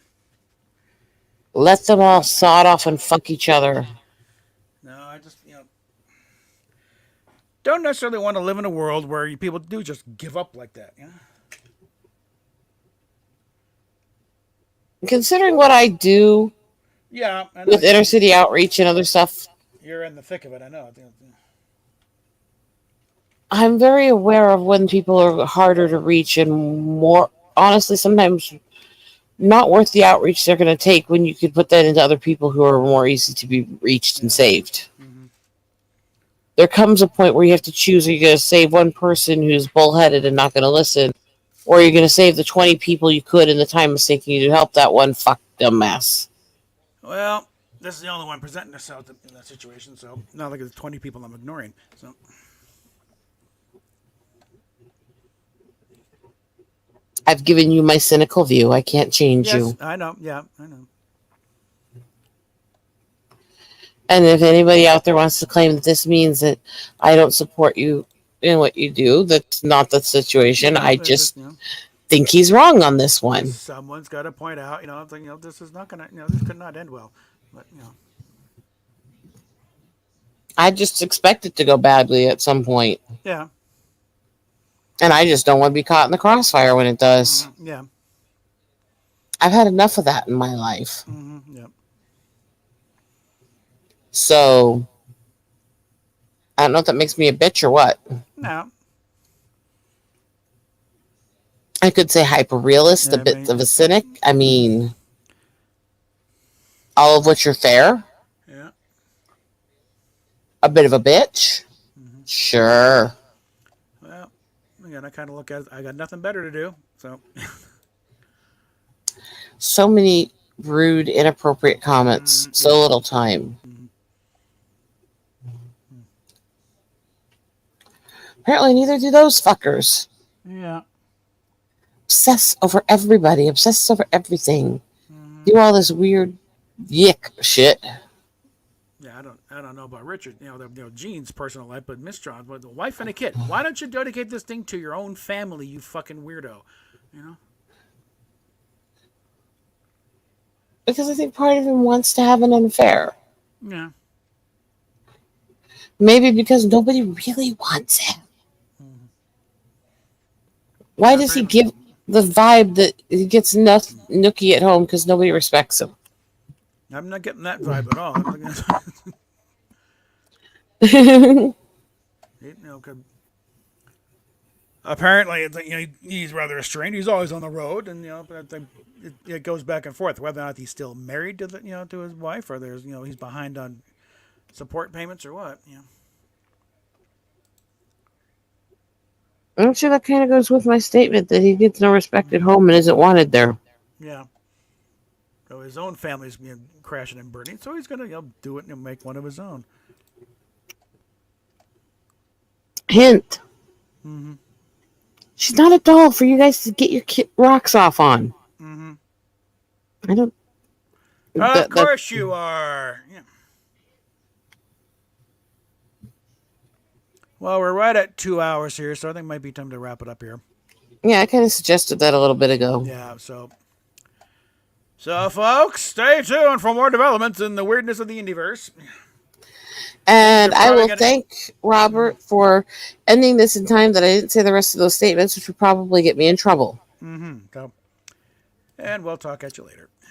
Let them all sod off and fuck each other. No, I just, don't necessarily want to live in a world where people do just give up like that. Yeah. Considering what I do Yeah. I know. with inner city outreach and other stuff, You're in the thick of it. I know. I'm very aware of when people are harder to reach and more, honestly, sometimes not worth the outreach they're going to take when you could put that into other people who are more easy to be reached and saved. Mm-hmm. There comes a point where you have to choose: are you going to save one person who's bullheaded and not going to listen, or are you going to save the 20 people you could in the time of taking you to help that one fuck dumbass? Well, this is the only one presenting herself in that situation, so not like it's 20 people I'm ignoring. So. I've given you my cynical view. I can't change you. I know. Yeah, I know. And if anybody out there wants to claim that this means that I don't support you in what you do, that's not the situation. I just think he's wrong on this one. Someone's got to point out, I'm thinking, this is not going to, this could not end well. But, I just expect it to go badly at some point. Yeah. And I just don't want to be caught in the crossfire when it does. Mm-hmm. Yeah. I've had enough of that in my life. Mm-hmm. Yeah. So, I don't know if that makes me a bitch or what. No. I could say hyper-realist, a bit of a cynic. I mean, all of which are fair. Yeah. A bit of a bitch. Mm-hmm. Sure. Well, again, I kind of look at it. I got nothing better to do, so. So many rude, inappropriate comments. Mm-hmm. So little time. Mm-hmm. Apparently, neither do those fuckers. Yeah. Obsess over everybody. Obsess over everything. Mm-hmm. Do all this weird yick shit. Yeah, I don't know about Richard. Gene's personal life, but Miss John, but the wife and a kid. Why don't you dedicate this thing to your own family, you fucking weirdo? Because I think part of him wants to have an affair. Yeah. Maybe because nobody really wants him. Mm-hmm. Why does he give the vibe that he gets nookie at home because nobody respects him? I'm not getting that vibe at all. Apparently, he's rather restrained. He's always on the road, and but it goes back and forth whether or not he's still married to to his wife, or there's he's behind on support payments or what. I'm sure that kind of goes with my statement that he gets no respect at home and isn't wanted there. Yeah. So his own family's crashing and burning, so he's gonna do it and make one of his own. Hint. Mm-hmm. She's not a doll for you guys to get your rocks off on. Mm-hmm. I don't. Of course you are. Yeah. Well, we're right at 2 hours here, so I think it might be time to wrap it up here. Yeah, I kind of suggested that a little bit ago. Yeah, so folks, stay tuned for more developments in the weirdness of the Indieverse. And I will thank Robert for ending this in time that I didn't say the rest of those statements, which would probably get me in trouble. Mm-hmm. So, and we'll talk at you later.